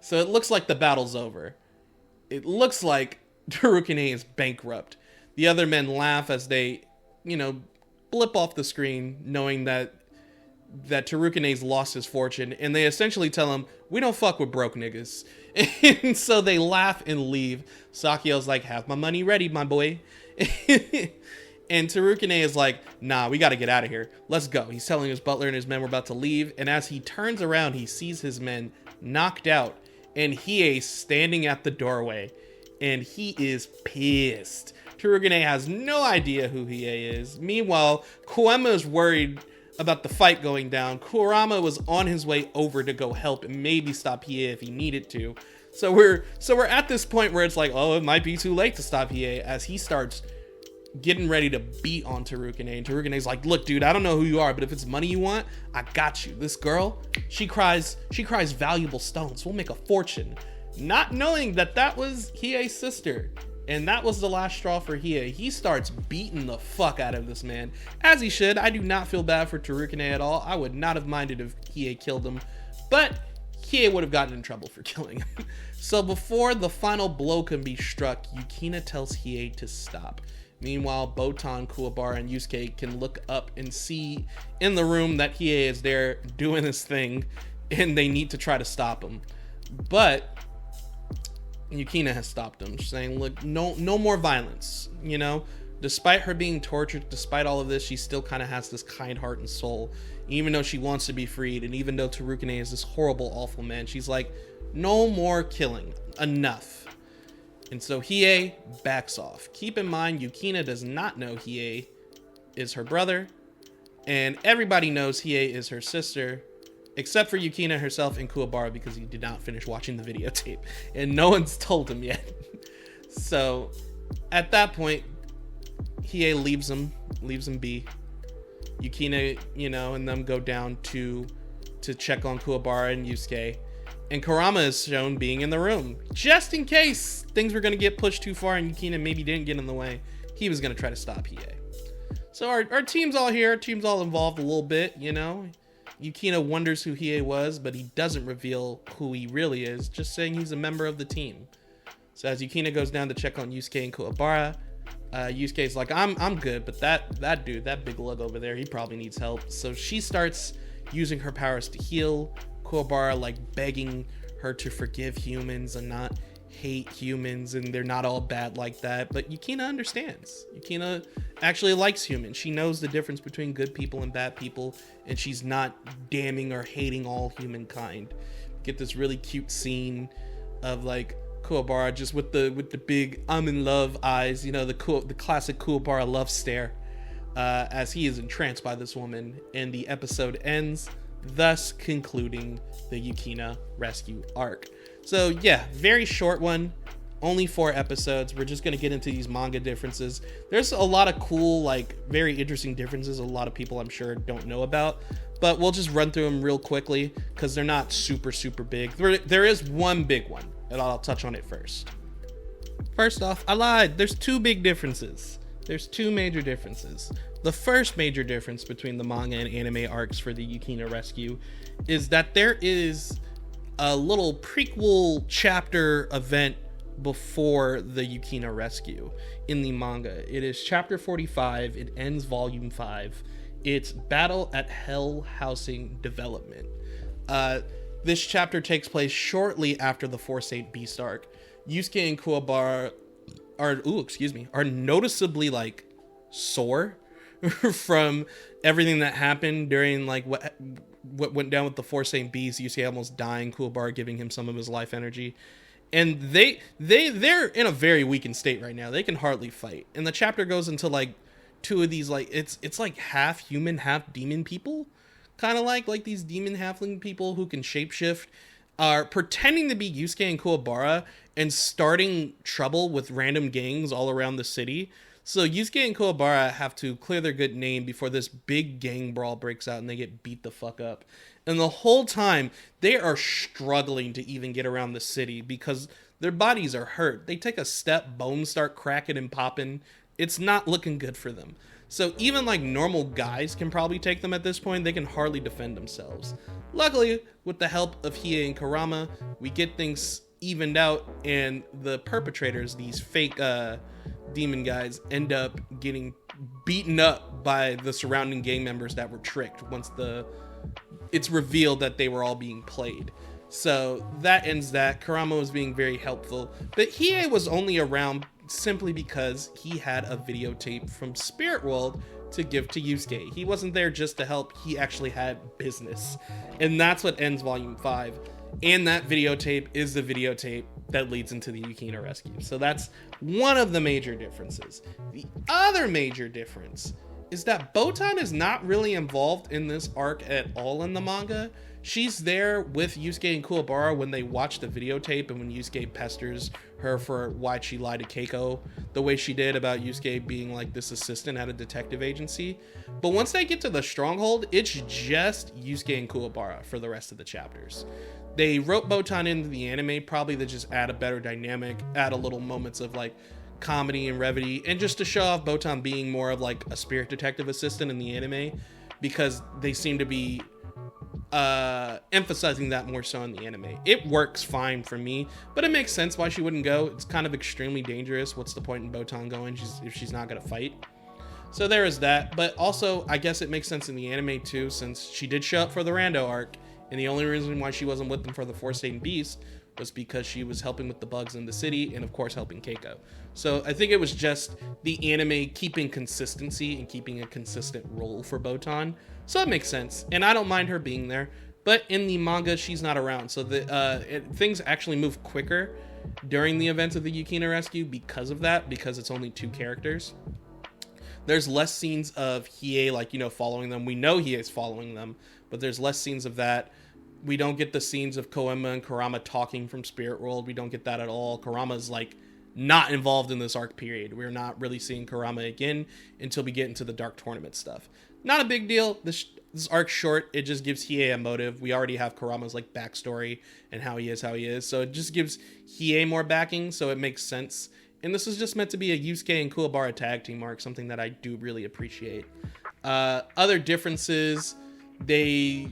So it looks like the battle's over. It looks like Terukine is bankrupt. The other men laugh as they, blip off the screen, knowing that Terukine's lost his fortune, and they essentially tell him, we don't fuck with broke niggas. And so they laugh and leave. Sakyo's like, have my money ready, my boy. And Terukine is like, nah, we gotta get out of here. Let's go. He's telling his butler and his men we're about to leave, and as he turns around, he sees his men knocked out, and Hiei standing at the doorway, and he is pissed. Terukine has no idea who Hiei is. Meanwhile, Koema is worried about the fight going down, Kurama was on his way over to go help and maybe stop Hiei if he needed to. So we're at this point where it's like, oh, it might be too late to stop Hiei, as he starts getting ready to beat on Terukine. And Terukine's like, look, dude, I don't know who you are, but if it's money you want, I got you. This girl, she cries valuable stones. We'll make a fortune. Not knowing that was Hiei's sister. And that was the last straw for Hiei. He starts beating the fuck out of this man, as he should. I do not feel bad for Terukine at all. I would not have minded if Hiei killed him, but Hiei would have gotten in trouble for killing him. So before the final blow can be struck, Yukina tells Hiei to stop. Meanwhile, Botan, Kuwabara, and Yusuke can look up and see in the room that Hiei is there doing his thing, and they need to try to stop him. But Yukina has stopped him, saying, look, no more violence. You know, despite her being tortured, despite all of this, she still kind of has this kind heart and soul, even though she wants to be freed. And even though Terukine is this horrible, awful man, she's like, no more killing, enough. And so Hiei backs off. Keep in mind, Yukina does not know Hiei is her brother, and everybody knows Hiei is her sister, except for Yukina herself and Kuwabara, because he did not finish watching the videotape, and no one's told him yet. So at that point, Hiei leaves him be. Yukina, and them go down to check on Kuwabara and Yusuke. And Kurama is shown being in the room, just in case things were going to get pushed too far and Yukina maybe didn't get in the way. He was going to try to stop Hiei. So our team's all here, team's all involved a little bit, Yukina wonders who Hiei was, but he doesn't reveal who he really is, just saying he's a member of the team. So as Yukina goes down to check on Yusuke and Kuwabara, Yusuke's like, I'm good, but that dude, that big lug over there, he probably needs help. So she starts using her powers to heal. Kuwabara like begging her to forgive humans and not hate humans, and they're not all bad like that. But Yukina understands. Yukina actually likes humans. She knows the difference between good people and bad people, and she's not damning or hating all humankind. Get this really cute scene of like Kuwabara just with the big I'm in love eyes, the classic Kuwabara love stare, as he is entranced by this woman, and the episode ends, thus concluding the Yukina Rescue Arc. So yeah, very short one, only 4 episodes. We're just gonna get into these manga differences. There's a lot of cool, like very interesting differences a lot of people I'm sure don't know about, but we'll just run through them real quickly because they're not super big. There is one big one, and I'll touch on it first. First off, I lied. There's 2 big differences. There's 2 major differences. The first major difference between the manga and anime arcs for the Yukina Rescue is that there is a little prequel chapter event before the Yukina Rescue in the manga. It is chapter 45. It ends volume 5. It's Battle at Hell Housing Development. This chapter takes place shortly after the Forsaken Beast arc. Yusuke and Kuwabara are noticeably like sore from everything that happened during like what went down with the Forsaken Beast. Yusuke almost dying, Kuwabara giving him some of his life energy, and they're in a very weakened state right now. They can hardly fight, and the chapter goes into like 2 of these like it's like half human half demon people, kind of like these demon halfling people who can shapeshift are pretending to be Yusuke and Kuwabara and starting trouble with random gangs all around the city. So Yusuke and Kuwabara have to clear their good name before this big gang brawl breaks out and they get beat the fuck up. And the whole time they are struggling to even get around the city because their bodies are hurt. They take a step, bones start cracking and popping. It's not looking good for them. So even like normal guys can probably take them at this point. They can hardly defend themselves. Luckily, with the help of Hiei and Kurama, we get things evened out, and the perpetrators, these fake demon guys, end up getting beaten up by the surrounding gang members that were tricked once it's revealed that they were all being played. So that ends that. Kurama was being very helpful, but Hiei was only around simply because he had a videotape from Spirit World to give to Yusuke. He wasn't there just to help, he actually had business. And that's what ends volume 5. And that videotape is the videotape that leads into the Yukina Rescue. So that's one of the major differences. The other major difference is that Botan is not really involved in this arc at all in the manga. She's there with Yusuke and Kuwabara when they watch the videotape and when Yusuke pesters her for why she lied to Keiko the way she did about Yusuke being like this assistant at a detective agency. But once they get to the stronghold, it's just Yusuke and Kuwabara for the rest of the chapters. They wrote Botan into the anime probably to just add a better dynamic, add a little moments of like comedy and brevity, and just to show off Botan being more of like a spirit detective assistant in the anime, because they seem to be emphasizing that more so in the anime. It works fine for me, but it makes sense why she wouldn't go. It's kind of extremely dangerous. What's the point in Botan going if she's not gonna fight? So there is that, but also I guess it makes sense in the anime too, since she did show up for the Rando arc, and the only reason why she wasn't with them for the Four Satan Beasts was because she was helping with the bugs in the city and of course helping Keiko. So I think it was just the anime keeping consistency and keeping a consistent role for Botan. So it makes sense, and I don't mind her being there. But in the manga, she's not around, so things actually move quicker during the events of the Yukina Rescue because of that, because it's only 2 characters. There's less scenes of Hiei, like, you know, following them. We know Hiei's following them, but there's less scenes of that. We don't get the scenes of Koema and Kurama talking from Spirit World. We don't get that at all. Kurama's like not involved in this arc period. We're not really seeing Kurama again until we get into the Dark Tournament stuff. Not a big deal. This arc's short. It just gives Hiei a motive. We already have Kurama's like backstory and how he is. So it just gives Hiei more backing, so it makes sense. And this is just meant to be a Yusuke and Kuwabara tag team arc, something that I do really appreciate. Other differences, the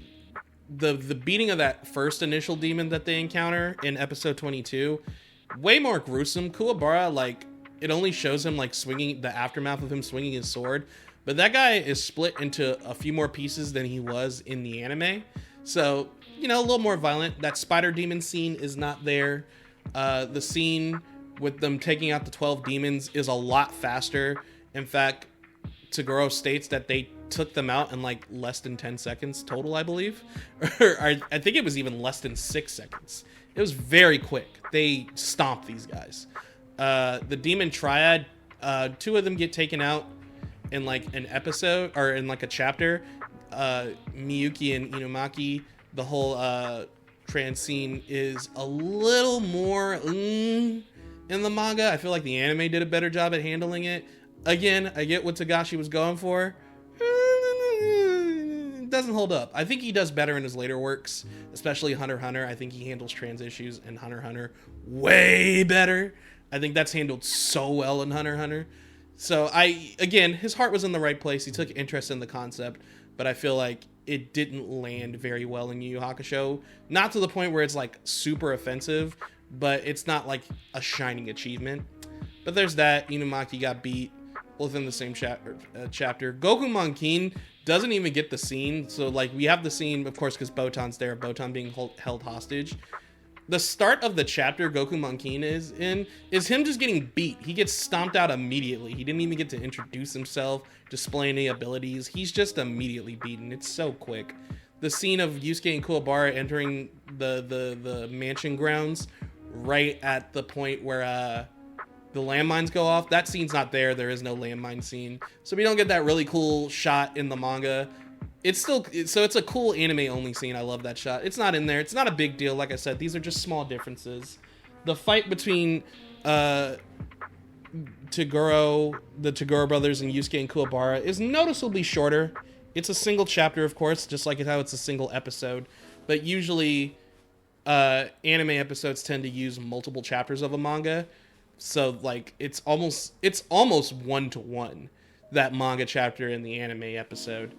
beating of that first initial demon that they encounter in episode 22, way more gruesome. Kuwabara, like, it only shows him like swinging, the aftermath of him swinging his sword, but that guy is split into a few more pieces than he was in the anime. So, you know, a little more violent. That spider demon scene is not there. The scene with them taking out the 12 demons is a lot faster. In fact, Toguro states that they took them out in like less than 10 seconds total, I believe. Or I think it was even less than 6 seconds. It was very quick. They stomped these guys. The demon triad, 2 of them get taken out in like an episode or in like a chapter. Miyuki and Inumaki, the whole trans scene is a little more in the manga. I feel like the anime did a better job at handling it. Again, I get what Togashi was going for. It doesn't hold up. I think he does better in his later works, especially Hunter x Hunter. I think he handles trans issues in Hunter x Hunter way better. I think that's handled so well in Hunter x Hunter. So again, his heart was in the right place. He took interest in the concept, but I feel like it didn't land very well in Yu Yu Hakusho. Not to the point where it's like super offensive, but it's not like a shining achievement. But there's that. Inumaki got beat within the same chapter. Goku Monkin doesn't even get the scene. So like we have the scene, of course, because Botan's there. Botan being held hostage. The start of the chapter Goku Monkin is in is him just getting beat. He gets stomped out immediately. He didn't even get to introduce himself, display any abilities. He's just immediately beaten. It's so quick. The scene of Yusuke and Kuwabara entering the mansion grounds right at the point where the landmines go off. That scene's not there. There is no landmine scene. So we don't get that really cool shot in the manga. It's a cool anime only scene. I love that shot. It's not in there. It's not a big deal. Like I said, these are just small differences. The fight between the Toguro brothers and Yusuke and Kuwabara is noticeably shorter. It's a single chapter, of course, just like how it's a single episode. But usually anime episodes tend to use multiple chapters of a manga. So like it's almost 1-to-1, that manga chapter in the anime episode.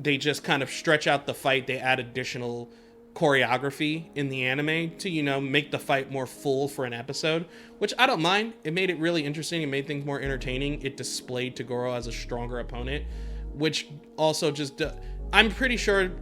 They just kind of stretch out the fight. They add additional choreography in the anime to, you know, make the fight more full for an episode, which I don't mind. It made it really interesting. It made things more entertaining. It displayed Toguro as a stronger opponent, which also just, I'm pretty sure,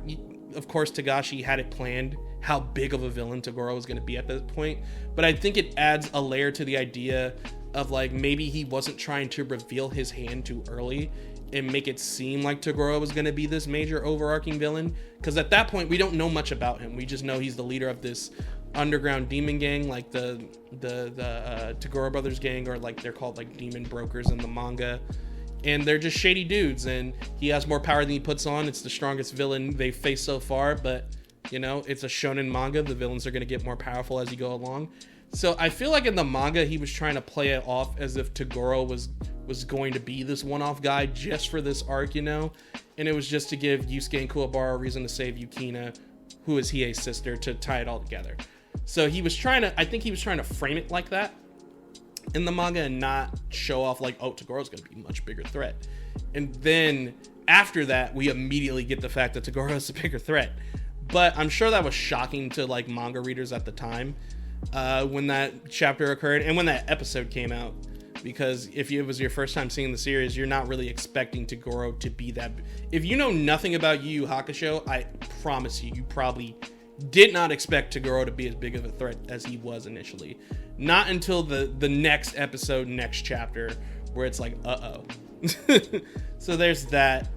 of course, Togashi had it planned how big of a villain Toguro was going to be at this point. But I think it adds a layer to the idea of like, maybe he wasn't trying to reveal his hand too early and make it seem like Toguro was going to be this major overarching villain, because at that point we don't know much about him. We just know he's the leader of this underground demon gang, like the Toguro brothers gang, or like they're called like demon brokers in the manga. and they're just shady dudes, and he has more power than he puts on. It's the strongest villain they've faced so far, but you know, it's a shonen manga. The villains are going to get more powerful as you go along. So I feel like in the manga, he was trying to play it off as if Toguro was going to be this one-off guy just for this arc, you know? And it was just to give Yusuke and Kuwabara a reason to save Yukina, who is Hiei's sister, to tie it all together. So he was trying to, I think he was trying to frame it like that in the manga and not show off like, oh, Togoro's going to be a much bigger threat. And then after that, we immediately get the fact that Toguro is a bigger threat. But I'm sure that was shocking to like manga readers at the time when that chapter occurred and when that episode came out. Because if it was your first time seeing the series, you're not really expecting Toguro to be that. If you know nothing about Yu Yu Hakusho, I promise you probably did not expect Toguro to be as big of a threat as he was initially. Not until the next episode, next chapter, where it's like, uh-oh. So there's that.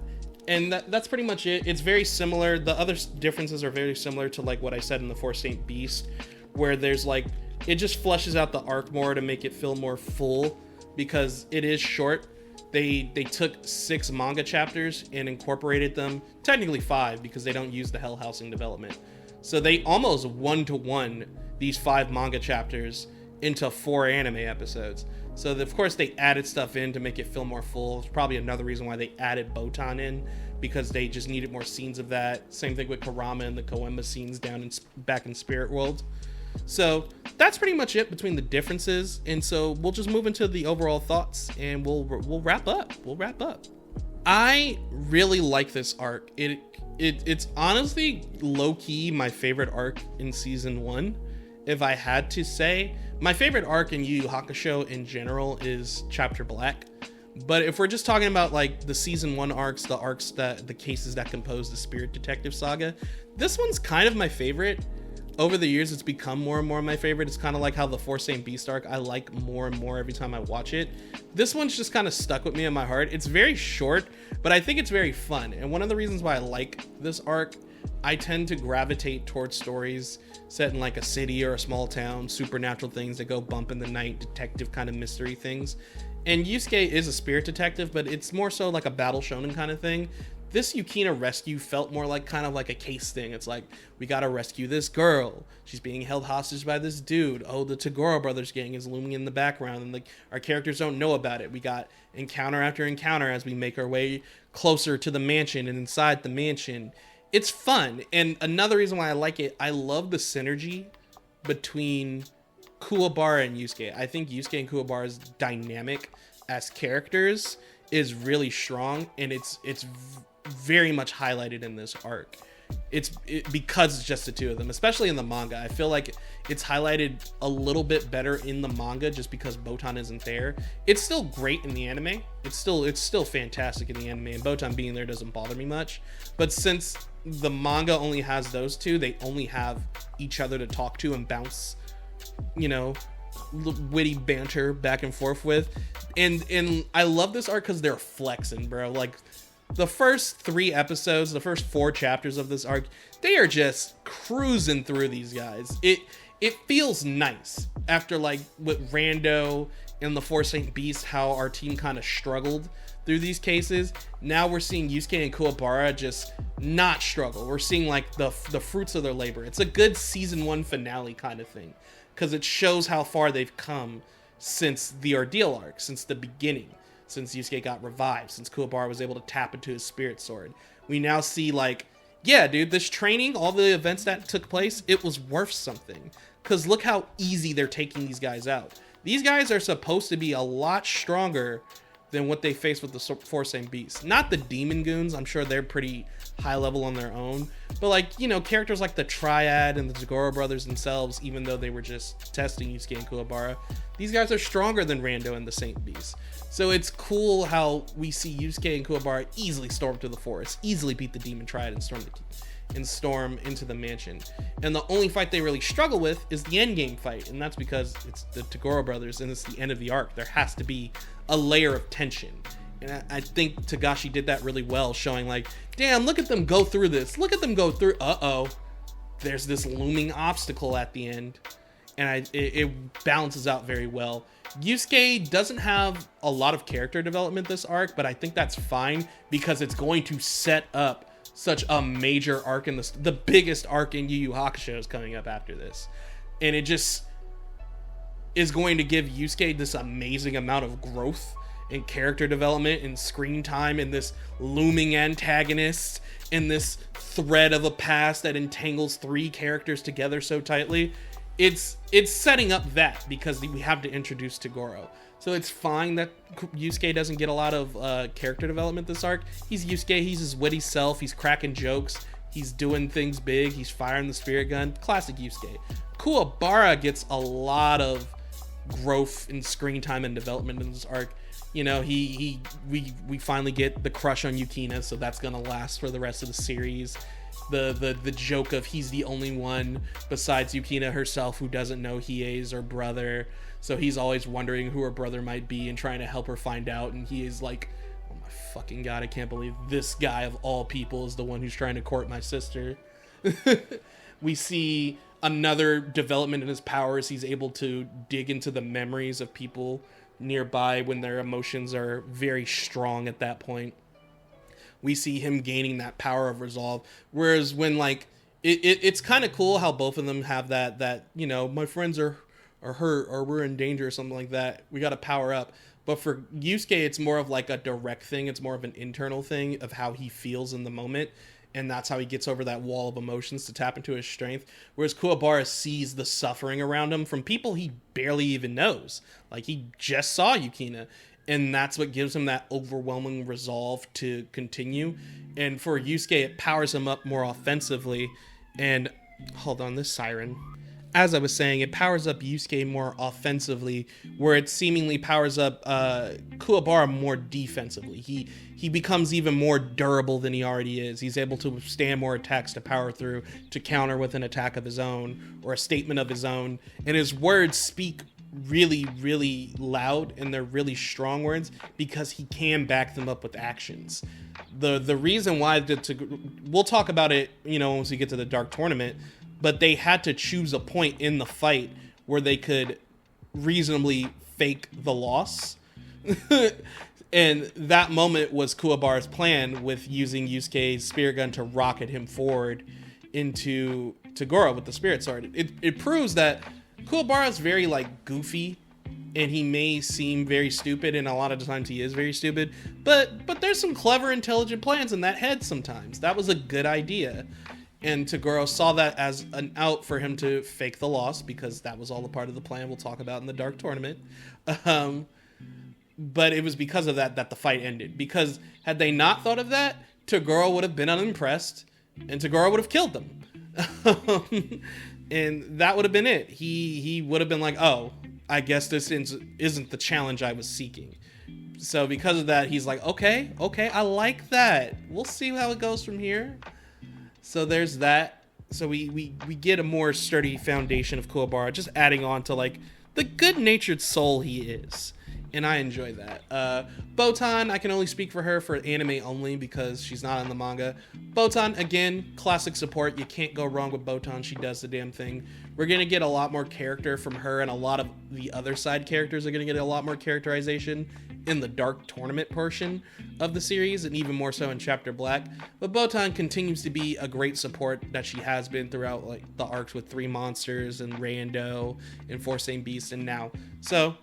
And that's pretty much it. It's very similar. The other differences are very similar to like what I said in the Four Saint Beast, where there's like, it just fleshes out the arc more to make it feel more full because it is short. They took 6 manga chapters and incorporated them, technically 5 because they don't use the Hell Housing development. So they almost one-to-one these 5 manga chapters into 4 anime episodes. So of course they added stuff in to make it feel more full. It's probably another reason why they added Botan in, because they just needed more scenes of that. Same thing with Kurama and the Koenma scenes back in Spirit World. So that's pretty much it between the differences. And so we'll just move into the overall thoughts and we'll wrap up. I really like this arc. It's honestly low-key my favorite arc in season 1. If I had to say, my favorite arc in Yu Yu Hakusho in general is Chapter Black. But if we're just talking about like the season 1 arcs, the cases that compose the Spirit Detective Saga, this one's kind of my favorite. Over the years, it's become more and more my favorite. It's kind of like how the Four Saint Beast arc I like more and more every time I watch it. This one's just kind of stuck with me in my heart. It's very short, but I think it's very fun. And one of the reasons why I like this arc, I tend to gravitate towards stories set in like a city or a small town, supernatural things that go bump in the night, detective kind of mystery things. And Yusuke is a spirit detective, but it's more so like a battle shonen kind of thing. This Yukina rescue felt more like kind of like a case thing. It's like, we gotta rescue this girl. She's being held hostage by this dude. Oh, the Toguro brothers gang is looming in the background, and like our characters don't know about it. We got encounter after encounter as we make our way closer to the mansion and inside the mansion. It's fun. And another reason why I like it, I love the synergy between Kuwabara and Yusuke. I think Yusuke and Kuwabara's dynamic as characters is really strong, and it's very much highlighted in this arc. Because it's just the two of them, especially in the manga. I feel like it's highlighted a little bit better in the manga just because Botan isn't there. It's still great in the anime. It's still fantastic in the anime, and Botan being there doesn't bother me much. But since the manga only has those two, they only have each other to talk to and bounce, you know, witty banter back and forth with. And I love this arc because they're flexing, bro. Like, the first 3 episodes, the first 4 chapters of this arc, they are just cruising through these guys. It feels nice after like with Rando and the Four Saint Beast, how our team kind of struggled through these cases. Now we're seeing Yusuke and Kuwabara just not struggle. We're seeing like the fruits of their labor. It's a good season 1 finale kind of thing because it shows how far they've come since the ordeal arc, since the beginning. Since Yusuke got revived, since Kuwabara was able to tap into his spirit sword. We now see like, yeah, dude, this training, all the events that took place, it was worth something. Because look how easy they're taking these guys out. These guys are supposed to be a lot stronger than what they face with the Four Saint Beasts. Not the Demon Goons, I'm sure they're pretty high level on their own. But like, you know, characters like the Triad and the Toguro brothers themselves, even though they were just testing Yusuke and Kuwabara, these guys are stronger than Rando and the Saint Beast. So it's cool how we see Yusuke and Kuwabara easily storm to the forest, easily beat the Demon Triad and storm into the mansion. And the only fight they really struggle with is the endgame fight, and that's because it's the Toguro brothers and it's the end of the arc. There has to be a layer of tension. And I think Togashi did that really well, showing like, damn, look at them go through this. Look at them go through, there's this looming obstacle at the end. and it balances out very well. Yusuke doesn't have a lot of character development this arc, but I think that's fine because it's going to set up such a major arc in the biggest arc in Yu Yu Hakusho is coming up after this. And it just is going to give Yusuke this amazing amount of growth and character development and screen time and this looming antagonist and this thread of a past that entangles three characters together so tightly. It's setting up that because we have to introduce Toguro. So it's fine that Yusuke doesn't get a lot of character development this arc. He's Yusuke, he's his witty self, he's cracking jokes, he's doing things big, he's firing the spirit gun. Classic Yusuke. Kuwabara gets a lot of growth in screen time and development in this arc. You know, we finally get the crush on Yukina, so that's gonna last for the rest of the series. The joke of he's the only one besides Yukina herself who doesn't know Hiei is her brother, so he's always wondering who her brother might be and trying to help her find out, and he is like, oh my fucking god, I can't believe this guy of all people is the one who's trying to court my sister. We see another development in his powers. He's able to dig into the memories of people nearby when their emotions are very strong at that point. We see him gaining that power of resolve, whereas when like it's kind of cool how both of them have that you know, my friends are hurt or we're in danger or something like that, we got to power up. But for Yusuke, it's more of like a direct thing. It's more of an internal thing of how he feels in the moment, and that's how he gets over that wall of emotions to tap into his strength. Whereas Kuwabara sees the suffering around him from people he barely even knows. Like, he just saw Yukina, and that's what gives him that overwhelming resolve to continue. And for Yusuke, it powers him up more offensively. And hold on, this siren. As I was saying, it powers up Yusuke more offensively, where it seemingly powers up Kuwabara more defensively. He becomes even more durable than he already is. He's able to withstand more attacks to power through, to counter with an attack of his own or a statement of his own. And his words speak really, really loud, and they're really strong words because he can back them up with actions. The reason why we'll talk about it, you know, once we get to the Dark Tournament, but they had to choose a point in the fight where they could reasonably fake the loss. And that moment was Kuwabara's plan with using Yusuke's spirit gun to rocket him forward into Toguro with the spirit sword. It proves that Kuwabara's very like goofy, and he may seem very stupid, and a lot of times he is very stupid, but there's some clever, intelligent plans in that head sometimes. That was a good idea. And Toguro saw that as an out for him to fake the loss, because that was all a part of the plan we'll talk about in the Dark Tournament. But it was because of that the fight ended. Because had they not thought of that, Toguro would have been unimpressed, and Toguro would have killed them. And that would have been it. He would have been like, oh, I guess this isn't the challenge I was seeking. So because of that, he's like, okay, I like that. We'll see how it goes from here. So there's that. So we get a more sturdy foundation of Kuwabara, just adding on to like the good-natured soul he is. And I enjoy that. Botan, I can only speak for her for anime only because she's not in the manga. Botan, again, classic support. You can't go wrong with Botan. She does the damn thing. We're going to get a lot more character from her, and a lot of the other side characters are going to get a lot more characterization in the Dark Tournament portion of the series, and even more so in Chapter Black. But Botan continues to be a great support that she has been throughout like the arcs with Three Monsters and Rando and Four Same Beast and now. So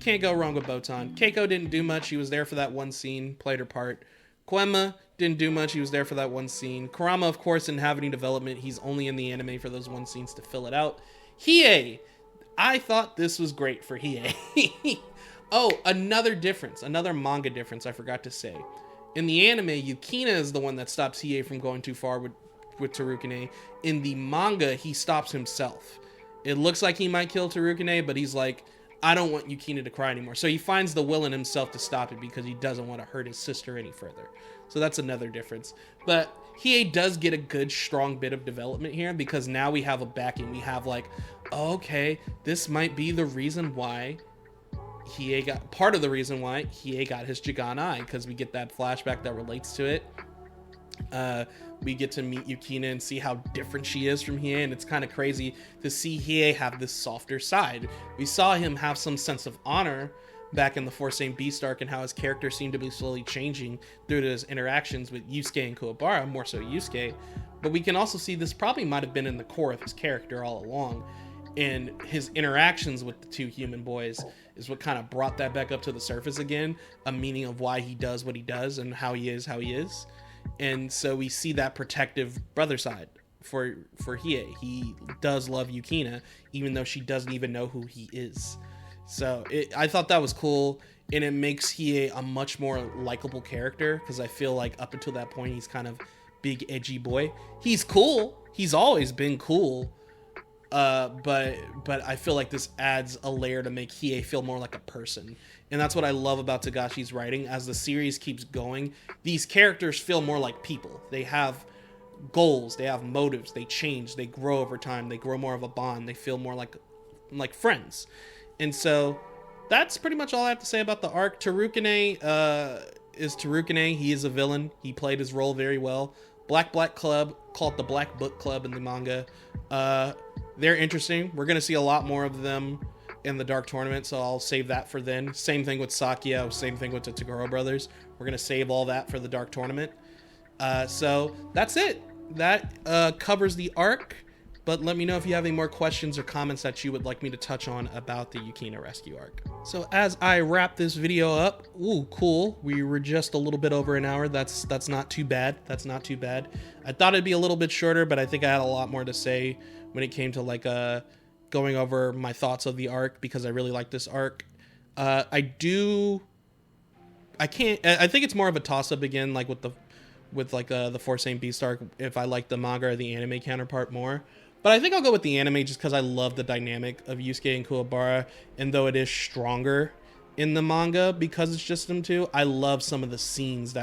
can't go wrong with Botan. Keiko didn't do much. She was there for that one scene, played her part. Koenma didn't do much. He was there for that one scene. Kurama, of course, didn't have any development. He's only in the anime for those one scenes to fill it out. Hiei, I thought this was great for Hiei. Oh, another difference, another manga difference I forgot to say. In the anime, Yukina is the one that stops Hiei from going too far with Terukine. In the manga, he stops himself. It looks like he might kill Terukine, but he's like, I don't want Yukina to cry anymore. So he finds the will in himself to stop it because he doesn't want to hurt his sister any further. So that's another difference. But Hiei does get a good, strong bit of development here because now we have a backing. We have like, okay, this might be the reason why part of the reason why Hiei got his Jigan Eye, because we get that flashback that relates to it. We get to meet Yukina and see how different she is from Hiei, and it's kind of crazy to see Hiei have this softer side. We saw him have some sense of honor back in the Four Saint Beast arc, and how his character seemed to be slowly changing through his interactions with Yusuke and Kuwabara, more so Yusuke. But we can also see this probably might have been in the core of his character all along, and his interactions with the two human boys is what kind of brought that back up to the surface again, a meaning of why he does what he does and how he is. And so we see that protective brother side for Hiei. He does love Yukina, even though she doesn't even know who he is. So I thought that was cool, and it makes Hiei a much more likable character, because I feel like up until that point he's kind of big edgy boy. He's cool. He's always been cool. But I feel like this adds a layer to make Hiei feel more like a person. And that's what I love about Togashi's writing. As the series keeps going, these characters feel more like people. They have goals, they have motives, they change, they grow over time, they grow more of a bond, they feel more like friends. And so that's pretty much all I have to say about the arc. Tarukane is Tarukane. He is a villain. He played his role very well. Black Club, called the Black Book Club in the manga. They're interesting. We're going to see a lot more of them in the Dark Tournament, so I'll save that for then. Same thing with Sakya, same thing with the Toguro brothers. We're going to save all that for the Dark Tournament. So that's it. That covers the arc, but let me know if you have any more questions or comments that you would like me to touch on about the Yukina Rescue Arc. So as I wrap this video up, ooh, cool. We were just a little bit over an hour. That's not too bad. That's not too bad. I thought it'd be a little bit shorter, but I think I had a lot more to say when it came to like going over my thoughts of the arc, because I really like this arc. I think it's more of a toss-up again, like with the Four Saint Beast arc, if I like the manga or the anime counterpart more. But I think I'll go with the anime just because I love the dynamic of Yusuke and Kuwabara, and though it is stronger in the manga because it's just them two, I love some of the scenes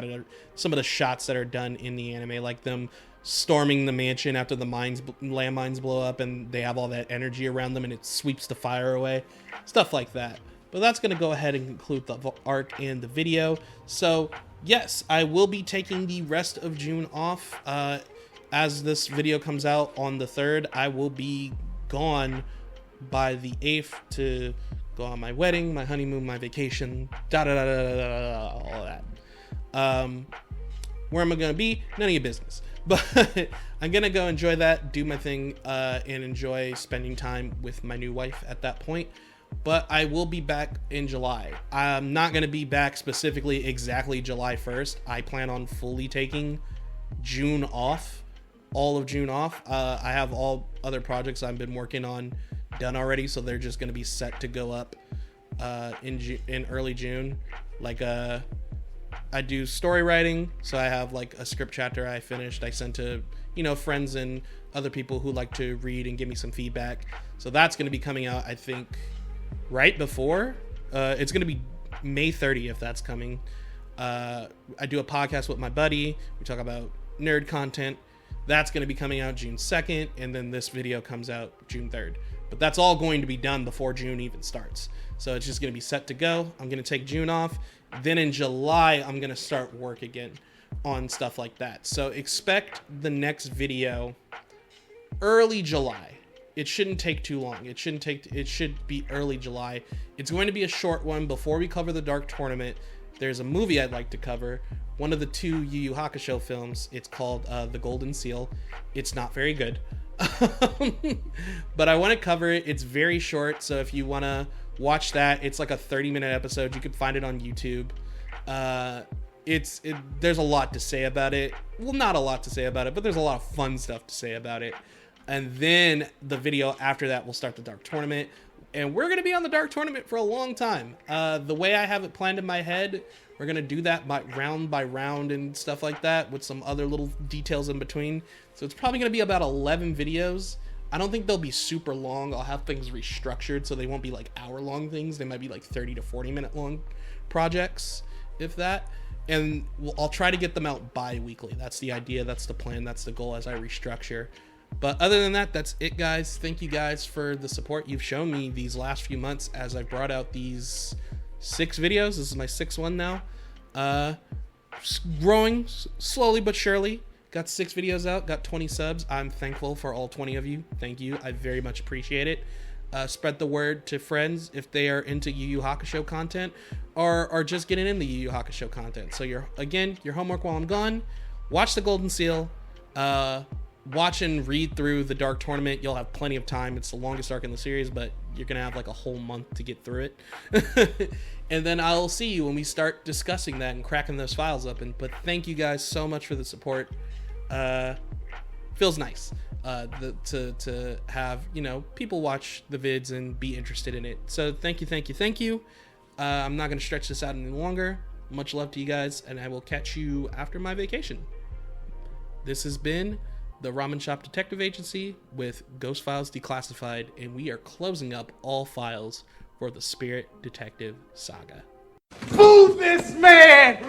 some of the shots that are done in the anime, like them storming the mansion after the landmines blow up and they have all that energy around them and it sweeps the fire away, stuff like that. But that's going to go ahead and conclude the arc and the video. So yes, I will be taking the rest of June off. As this video comes out on the 3rd, I will be gone by the 8th to go on my wedding, my honeymoon, my vacation, all that. Where am I going to be? None of your business. But I'm going to go enjoy that, do my thing, and enjoy spending time with my new wife at that point. But I will be back in July. I'm not going to be back specifically exactly July 1st. I plan on fully taking June off. All of June off. I have all other projects I've been working on done already, so they're just going to be set to go up in early June. Like I do story writing, so I have like a script chapter I finished. I sent to friends and other people who like to read and give me some feedback. So that's going to be coming out, I think, right before. It's going to be May 30th. That's coming. I do a podcast with my buddy. We talk about nerd content. That's going to be coming out June 2nd, and then this video comes out June 3rd. But that's all going to be done before June even starts. So it's just going to be set to go. I'm going to take June off. Then in July, I'm going to start work again on stuff like that. So expect the next video early July. It shouldn't take too long. It should be early July. It's going to be a short one before we cover the Dark Tournament. There's a movie I'd like to cover. One of the 2 Yu Yu Hakusho films. It's called The Golden Seal. It's not very good. But I want to cover it. It's very short, so if you want to watch that, it's like a 30-minute episode. You can find it on YouTube. There's a lot to say about it. Well, not a lot to say about it, but there's a lot of fun stuff to say about it. And then the video after that will start the Dark Tournament. And we're going to be on the Dark Tournament for a long time. The way I have it planned in my head, we're going to do that by round and stuff like that with some other little details in between. So it's probably going to be about 11 videos. I don't think they'll be super long. I'll have things restructured so they won't be like hour-long things. They might be like 30 to 40-minute long projects, if that. And I'll try to get them out bi-weekly. That's the idea. That's the plan. That's the goal as I restructure. But other than that, that's it, guys. Thank you guys for the support you've shown me these last few months as I've brought out these 6 videos. This is my 6th one now. Growing slowly but surely. Got 6 videos out, got 20 subs. I'm thankful for all 20 of you. Thank you. I very much appreciate it. Spread the word to friends if they are into Yu Yu Hakusho content or are just getting into Yu Yu Hakusho content. So your homework while I'm gone, watch the Golden Seal, watch and read through the Dark Tournament. You'll have plenty of time. It's the longest arc in the series, but you're going to have like a whole month to get through it. And then I'll see you when we start discussing that and cracking those files up. But thank you guys so much for the support. Feels nice to have, people watch the vids and be interested in it. So thank you. I'm not going to stretch this out any longer. Much love to you guys, and I will catch you after my vacation. This has been the Ramen Shop Detective Agency with Ghost Files Declassified, and we are closing up all files for the Spirit Detective Saga. Boo this man!